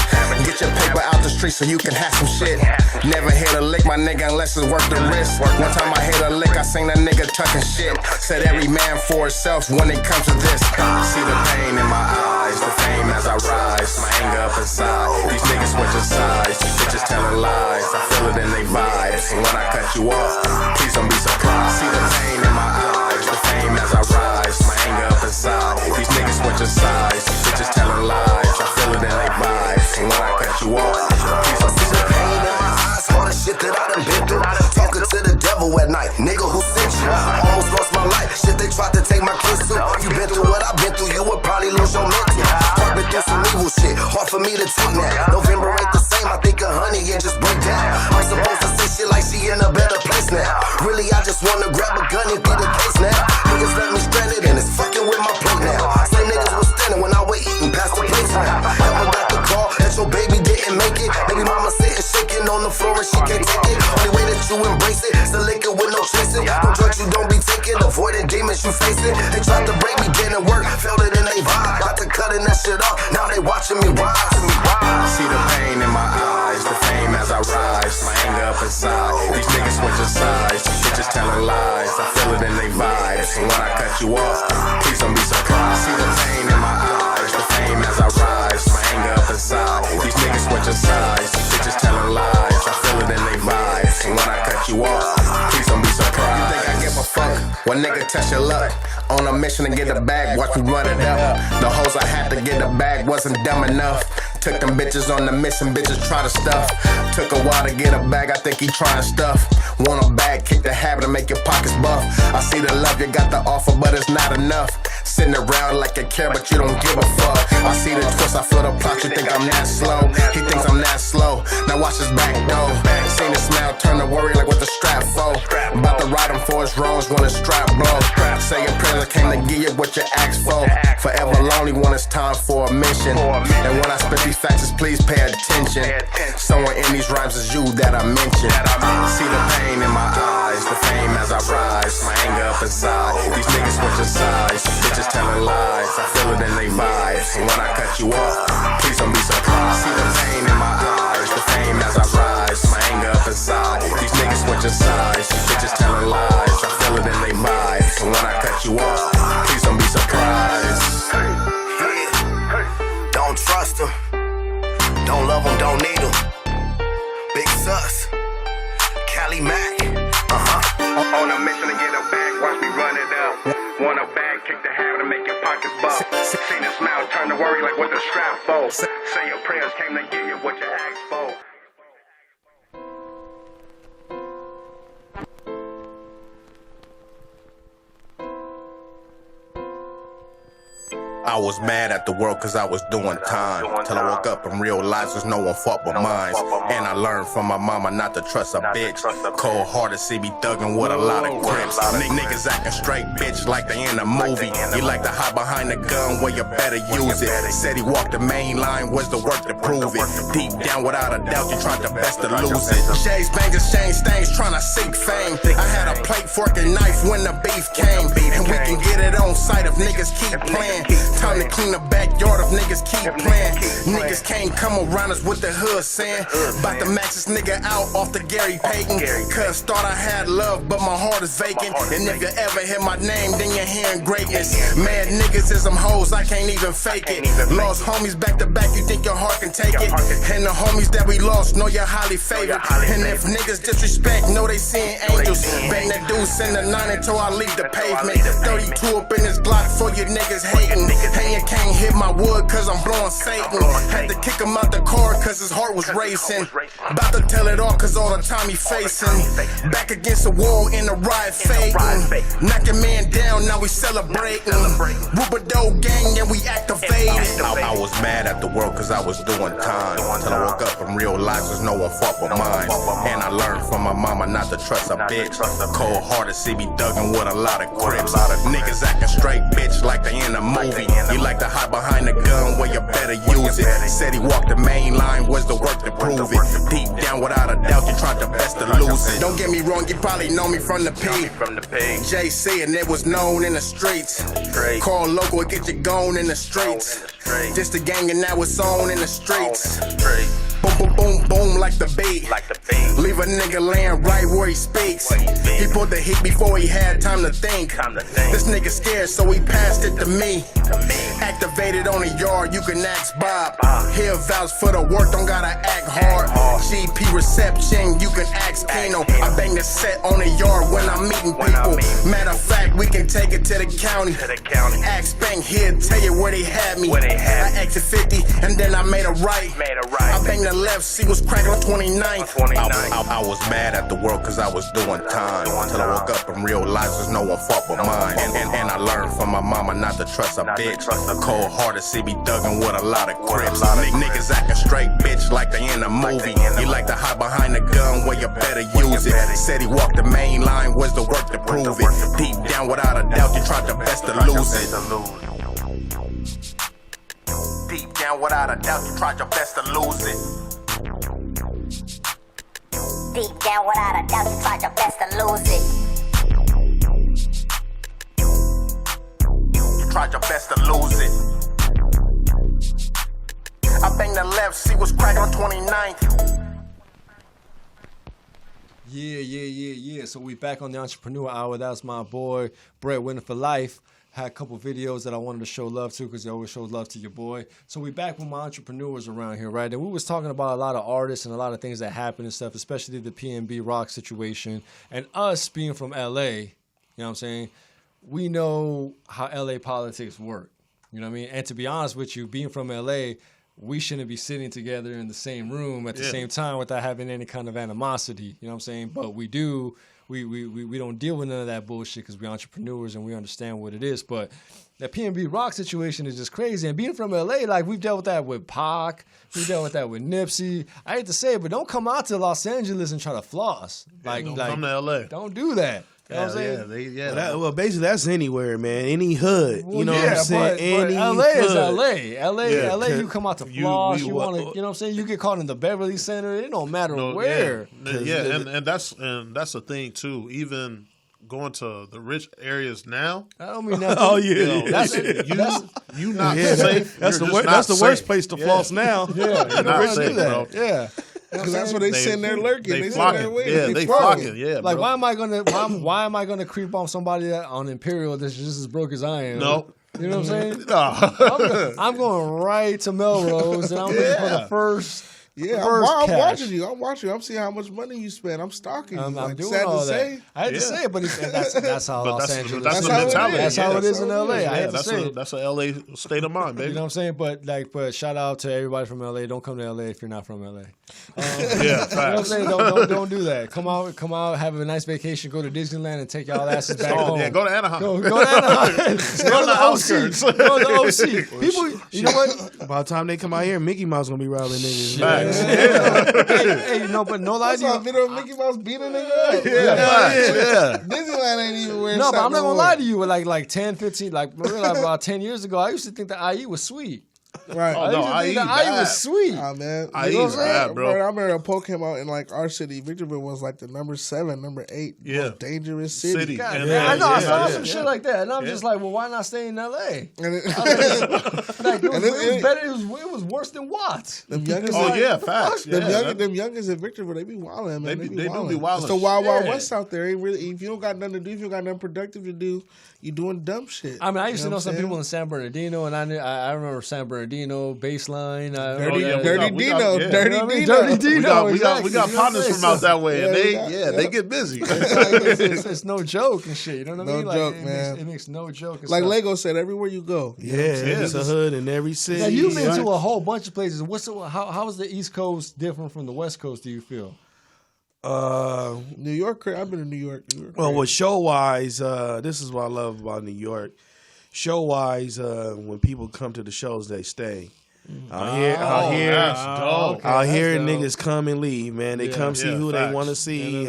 Get your paper out the street so you can have some shit. Never hit a lick, my nigga, unless it's worth the risk. One time I hit a lick, I seen a nigga tucking shit. Said every man for itself when it comes to this. See the pain in my eyes, the fame as I rise, my anger up inside. These niggas switching sides, these bitches telling lies. I feel it in they vibes, and when I cut you off, please don't be surprised. See the pain in my eyes, the fame as I rise, my anger up inside. These niggas switching sides, these bitches telling lies. I feel it in they vibes, and when I cut you off, please don't be surprised. All the shit that I done been through, talking to the devil at night, nigga, who sent you? Almost lost my life, shit, they tried to take my kids too. You been through what I've been through, you would probably lose your mental. Been through some evil shit, hard for me to take now. November ain't the same, I think of honey and just break down. I'm supposed to say shit like she in a better place now. Really, I just wanna grab a gun and be the case now. Niggas left me stranded and it's fucking with my plate now. Same niggas was standing when I was eating past the place now. Ever got the call that your baby didn't make it? Baby mama sitting shaking on the floor and she can't take it. Only way that you embrace it is the liquor with no chasing. No drugs you don't be taking, avoiding demons you facing. They tried to break me, didn't work, felt it in they vibe. Got to cutting that shit off, now they watching me rise. See the pain in my eyes, the fame as I rise, my anger up inside. These niggas switching sides, these bitches telling lies. I feel it in they vibes, and when I cut you off, please don't be surprised. See the pain in my eyes, the fame as I rise, my anger up inside. These niggas switching sides, these bitches telling lies. I feel it in they vibes, and when I cut you off, please don't be surprised. You think I give a fuck? One nigga touch your luck. On a mission to get the bag, watch me run it up. The hoes I had to get the bag wasn't dumb enough. Took them bitches on the mission, bitches try to stuff. Took a while to get a bag, I think he trying stuff. Want a bag, kick the habit and make your pockets buff. I see the love you got to offer, but it's not enough. Sitting around like you care, but you don't give a fuck. I see the twist, I feel the plot, you think I'm that slow. He thinks I'm that slow, now watch his back though. Seen the smile turn to worry like what the strap for. About to ride him for his wrongs when his strap blow. Say your prayers, I came to give you what you asked for. Forever lonely when it's time for a mission. And when I spit these facts, please pay attention. Somewhere in these rhymes is you that I mentioned. See the pain in my eyes, the fame as I rise. My anger up inside, these niggas switching sides. Bitches telling lies, I feel it in they vibes. And when I cut you off, please don't be surprised. See the pain in my eyes, the fame as I rise. My anger up inside, these niggas switching sides. Bitches telling lies, I feel it in they vibes. And when I cut you off, please don't be surprised. Don't trust them, don't love them, don't need them. Big sus, Cali Mac, On a mission to get a bag, watch me run it up. Want a bag, kick the habit and make your pockets buff. Seen a smile turn to worry like what the strap for. Say your prayers came to give you what you asked for. I was mad at the world cause I was doing time. Till I woke up and realized there's no one fuck but mine. And I learned from my mama not to trust a bitch. Cold hearted see me thuggin' with a lot of grips. Niggas acting straight bitch like they in a movie. You like to hide behind the gun where you better use it. Said he walked the main line, was the work to prove it. Deep down without a doubt you tried the best to lose it. Shades, bangers, chain stains, trying to seek fame. I had a plate, fork and knife when the beef came. And we can get it on sight if niggas keep playing. Time to clean the backyard if niggas keep playing. Niggas can't come around us with the hood saying about to max this nigga out off the Gary Payton. Cause thought I had love but my heart is vacant. And if you ever hear my name then you're hearing greatness. Mad niggas is some hoes, I can't even fake it. Lost homies back to back, you think your heart can take it. And the homies that we lost know you're highly favored. And if niggas disrespect, know they seeing angels. Bang that deuce in the 9 until I leave the pavement. 32 up in this Glock for you niggas hating. And you can't hit my wood cause I'm blowing Satan. Had to kick him out the car cause his heart was racing. About to tell it all cause all the time he facing. Back against the wall in the riot fading. Knock your man down, now we celebrating. Rubidoux gang and we activated. I was mad at the world cause I was doing time. Till I woke up and realized there's no one fuck but mine. And I learned from my mama not to trust a bitch. Cold hearted see me thuggin' with a lot of grips. Niggas acting straight bitch like they in a movie. You like to hide behind the gun where you better use it. Said he walked the main line, was the work to prove it. Deep down without a doubt, you tried the best to lose it. Don't get me wrong, you probably know me from the P. JC and it was known in the streets. Call local, get you gone in the streets. Just a gang and now it's on in the streets. Boom, boom, boom, boom, like the beat. Leave a nigga laying right where he speaks. He pulled the heat before he had time to think. This nigga scared, so he passed it to me. Activated on the yard, you can ask Bob. He'll vouch for the work, don't gotta act hard. GP reception, you can ask Keno. I bang the set on the yard when I'm meeting people. Matter of fact, we can take it to the county. Ask Bank, he'll tell you where they had me. I exit 50 and then I made a right. I banged the left, see what's cracking on 29th. I was mad at the world cause I was doing time. Till I woke up and realized there's no one fuck but mine. And I learned from my mama not to trust a bitch. Cold hearted see me thuggin' with a lot of grips. Niggas acting straight bitch like they in a movie. You like to hide behind the gun where you better use it. Said he walked the main line, was the work to prove it. Deep down without a doubt, you tried the best to lose it. Deep down without a doubt, you tried your best to lose it. Deep down without a doubt, you tried your best to lose it. You tried your best to lose it. I banged the left, see what's cracking on 29th. Yeah. So we back on the Entrepreneur Hour. That's my boy, Breadwinner for Life. Had a couple videos that I wanted to show love to because you always show love to your boy. So we back with my entrepreneurs around here, right? And we was talking about a lot of artists and a lot of things that happen and stuff, especially the PNB Rock situation. And us being from LA, you know what I'm saying? We know how LA politics work. You know what I mean? And to be honest with you, being from LA, we shouldn't be sitting together in the same room at the same time without having any kind of animosity. You know what I'm saying? But we do. We don't deal with none of that bullshit because we're entrepreneurs and we understand what it is. But that PNB Rock situation is just crazy. And being from LA, like we've dealt with that with Pac, we've dealt with that with Nipsey. I hate to say it, but don't come out to Los Angeles and try to floss. Don't come to LA. Don't do that. You know what I'm saying? Well, basically, that's anywhere, man. Any hood. You know what I'm saying? But LA is LA. LA, you come out to floss. You want to, you know what I'm saying? You get caught in the Beverly Center. It don't matter where. And that's the thing, too. Even going to the rich areas now. I don't mean that. Oh, yeah. You not safe. That's the worst place to floss now. Yeah. You're not safe, bro. Yeah. Because that's where they sitting there lurking. They flocking. Sitting there waiting. Yeah, they flocking. Yeah, like, bro. why am I gonna creep on somebody that on Imperial that's just as broke as I am? No. You know what I'm saying? No. I'm going right to Melrose, and I'm looking for the first. Yeah, I'm watching you. I'm watching you. I'm seeing how much money you spend. I'm stalking you. I'm doing sad all to that. say. I hate to say it, but that's how Los Angeles. That's the mentality. That's how it is in LA. I hate to say it. That's a LA state of mind, baby. You know what I'm saying? But shout out to everybody from LA. Don't come to LA if you're not from LA. Yeah, facts. You know what I'm saying? Don't do that. Come out, have a nice vacation, go to Disneyland, and take y'all asses back home. Yeah, go to Anaheim. Go to Anaheim. Go to the outskirts. Go to the OC. People, you know what? By the time they come out here, Mickey Mouse gonna be robbing niggas. Hey, but no lie to you. I saw a video of Mickey Mouse beating a nigga up. Yeah. Disneyland ain't even wearing. No, but I'm not gonna lie to you. Like 10, 15, about 10 years ago, I used to think the IE was sweet. Right. Oh, no, I used to think the IE was sweet. Oh, man. IE is bad, bro. I remember a poll came out in like our city. Victorville was like the number 7, number 8 most dangerous city. God, I know. I saw some shit like that, and I'm just like, well, why not stay in LA? And it better. It was worse than Watts. Them youngest, facts. Them youngest in Victorville, they be wilding, man. They do be wilding. It's the wild west out there. Ain't really. If you don't got nothing to do, if you don't got nothing productive to do, you doing dumb shit. I mean, I used to know some people in San Bernardino, and I remember San Bernardino baseline. Dirty Dino. We got partners from out that way, and they get busy. It's no joke and shit. You know what I mean? No joke, man. It makes no joke. Like Lego said, everywhere you go. There's a hood in every city. Now you've been to a whole bunch of places. How is the East Coast different from the West Coast? Do you feel? New York. I've been to New York. Well, with show wise, this is what I love about New York. Show wise, when people come to the shows, they stay. Out here, niggas come and leave, man. They come see who they want to see,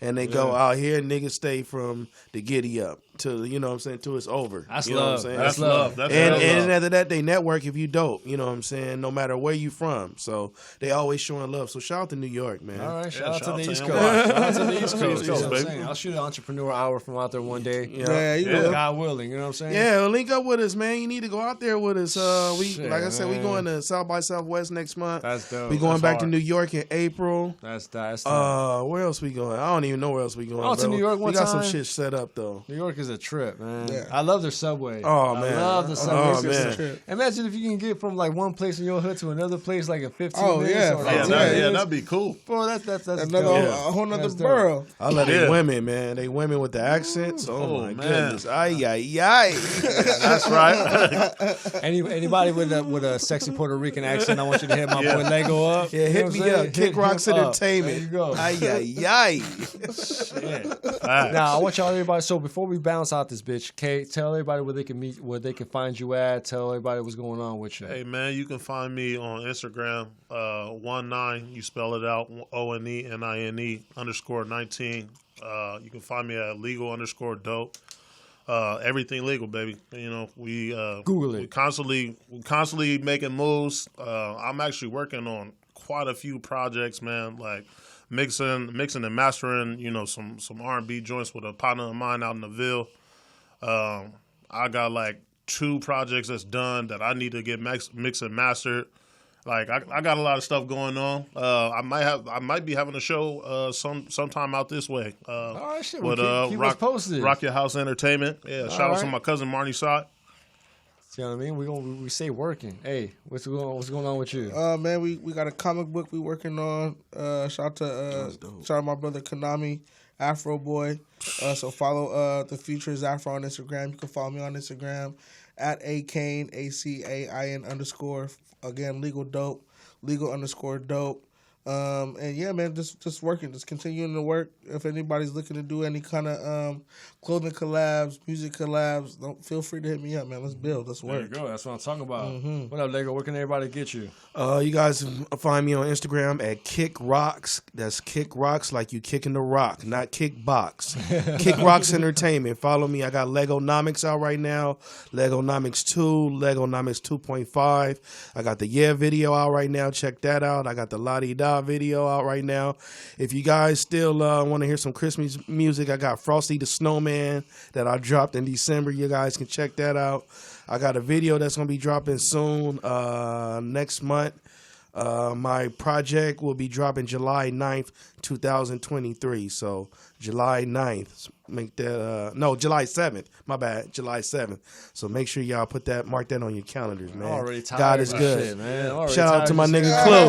and they go out here. Niggas stay from the giddy up to, you know what I'm saying, till it's over. That's you love. Know what I'm saying? That's love. And after that, they network if you dope. You know what I'm saying? No matter where you from, so they always showing love. So shout out to New York, man. All right, shout out to the East Coast. Shout out to the East Coast. You know what I'm saying? I'll shoot an entrepreneur hour from out there one day. God willing. You know what I'm saying? Yeah, well, link up with us, man. You need to go out there with us. Like I said, we going to South by Southwest next month. That's dope. We going back to New York in April. That's where else we going? I don't even know where else we going. I went to New York one time. We got some shit set up though. New York is a trip, man. Yeah. I love their subway. Oh man, I love the subway. Oh man. Imagine if you can get from like one place in your hood to another place like in 15 minutes. That'd be cool. Bro, that's another a whole nother borough. I love they women, man. They women with the accents. Oh my goodness. Ay. That's right. Anybody with a sexy Puerto Rican accent, I want you to hit my boy Lego up. Yeah, hit me up. Kick Rocks Entertainment. There you go. Ay. Shit. Now I want y'all everybody. So before we bounce out this bitch, Kate, tell everybody where they can meet, where they can find you at. Tell everybody what's going on with you. Hey man, you can find me on Instagram, 19. You spell it out, ONENINE _19. You can find me at legal_dope. Everything legal, baby. You know, we Google it. We constantly making moves. I'm actually working on quite a few projects, man. Like mixing and mastering. You know, some R&B joints with a partner of mine out in the Ville. I got like 2 projects that's done that I need to get mixed and mastered. Like I got a lot of stuff going on. I might be having a show sometime out this way. All right, shit. With keep us posted. Rock Your House Entertainment. Yeah, shout out to my cousin Marnie Sott. You know what I mean? We say working. Hey, what's going on with you? Man, we got a comic book we working on. Shout out my brother Konami, Afro Boy. So follow The Future is Afro on Instagram. You can follow me on Instagram. at Acain, ACAIN_. Again, legal _dope. And yeah, man, just working, just continuing to work. If anybody's looking to do any kind of clothing collabs, music collabs, don't feel free to hit me up, man. Let's build, let's work. There you go. That's what I'm talking about. What up, Lego? Where can everybody get you? You guys find me on Instagram at Kick Rocks. That's Kick Rocks, like you kicking the rock, not Kickbox. Kick Rocks Entertainment. Follow me. I got Legonomics out right now. Legonomics 2, Legonomics 2.5. I got the Yeah video out right now. Check that out. I got the La Di Da video out right now. If you guys still want to hear some Christmas music, I got Frosty the Snowman that I dropped in December. You guys can check that out. I got a video that's going to be dropping soon, next month. My project will be dropping July 9th, 2023. So July 9th. Make that July 7th. My bad. July 7th. So make sure y'all mark that on your calendars, man. Already tired God is of good. shit, man. Shout out to my nigga Klew.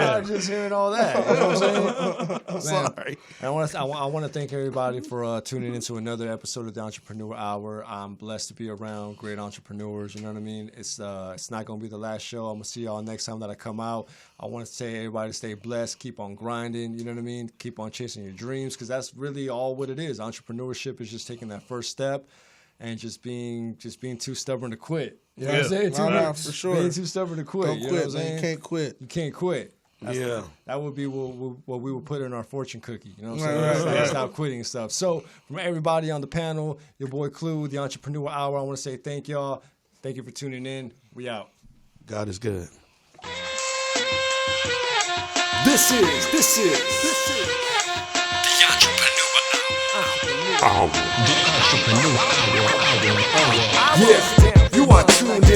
I'm just hearing all that. You know what I'm saying? Sorry. I want to thank everybody for tuning into another episode of the Entrepreneur Hour. I'm blessed to be around great entrepreneurs. You know what I mean? It's not gonna be the last show. I'm gonna see y'all next time that I come out. I want to say everybody stay blessed, keep on grinding. You know what I mean? Keep on chasing your dreams, because that's really all what it is. Entrepreneurship is just taking that first step and just being too stubborn to quit. You know what I'm saying? For sure. Being too stubborn to quit. Don't you quit, know what I'm man. saying? You can't quit. You can't quit. That would be what we would put in our fortune cookie. You know what I'm saying? Stop quitting and stuff. So from everybody on the panel, your boy Klew, the Entrepreneur Hour, I want to say thank y'all. Thank you for tuning in. We out. God is good. This is the Entrepreneur Hour. Yeah, you are tuned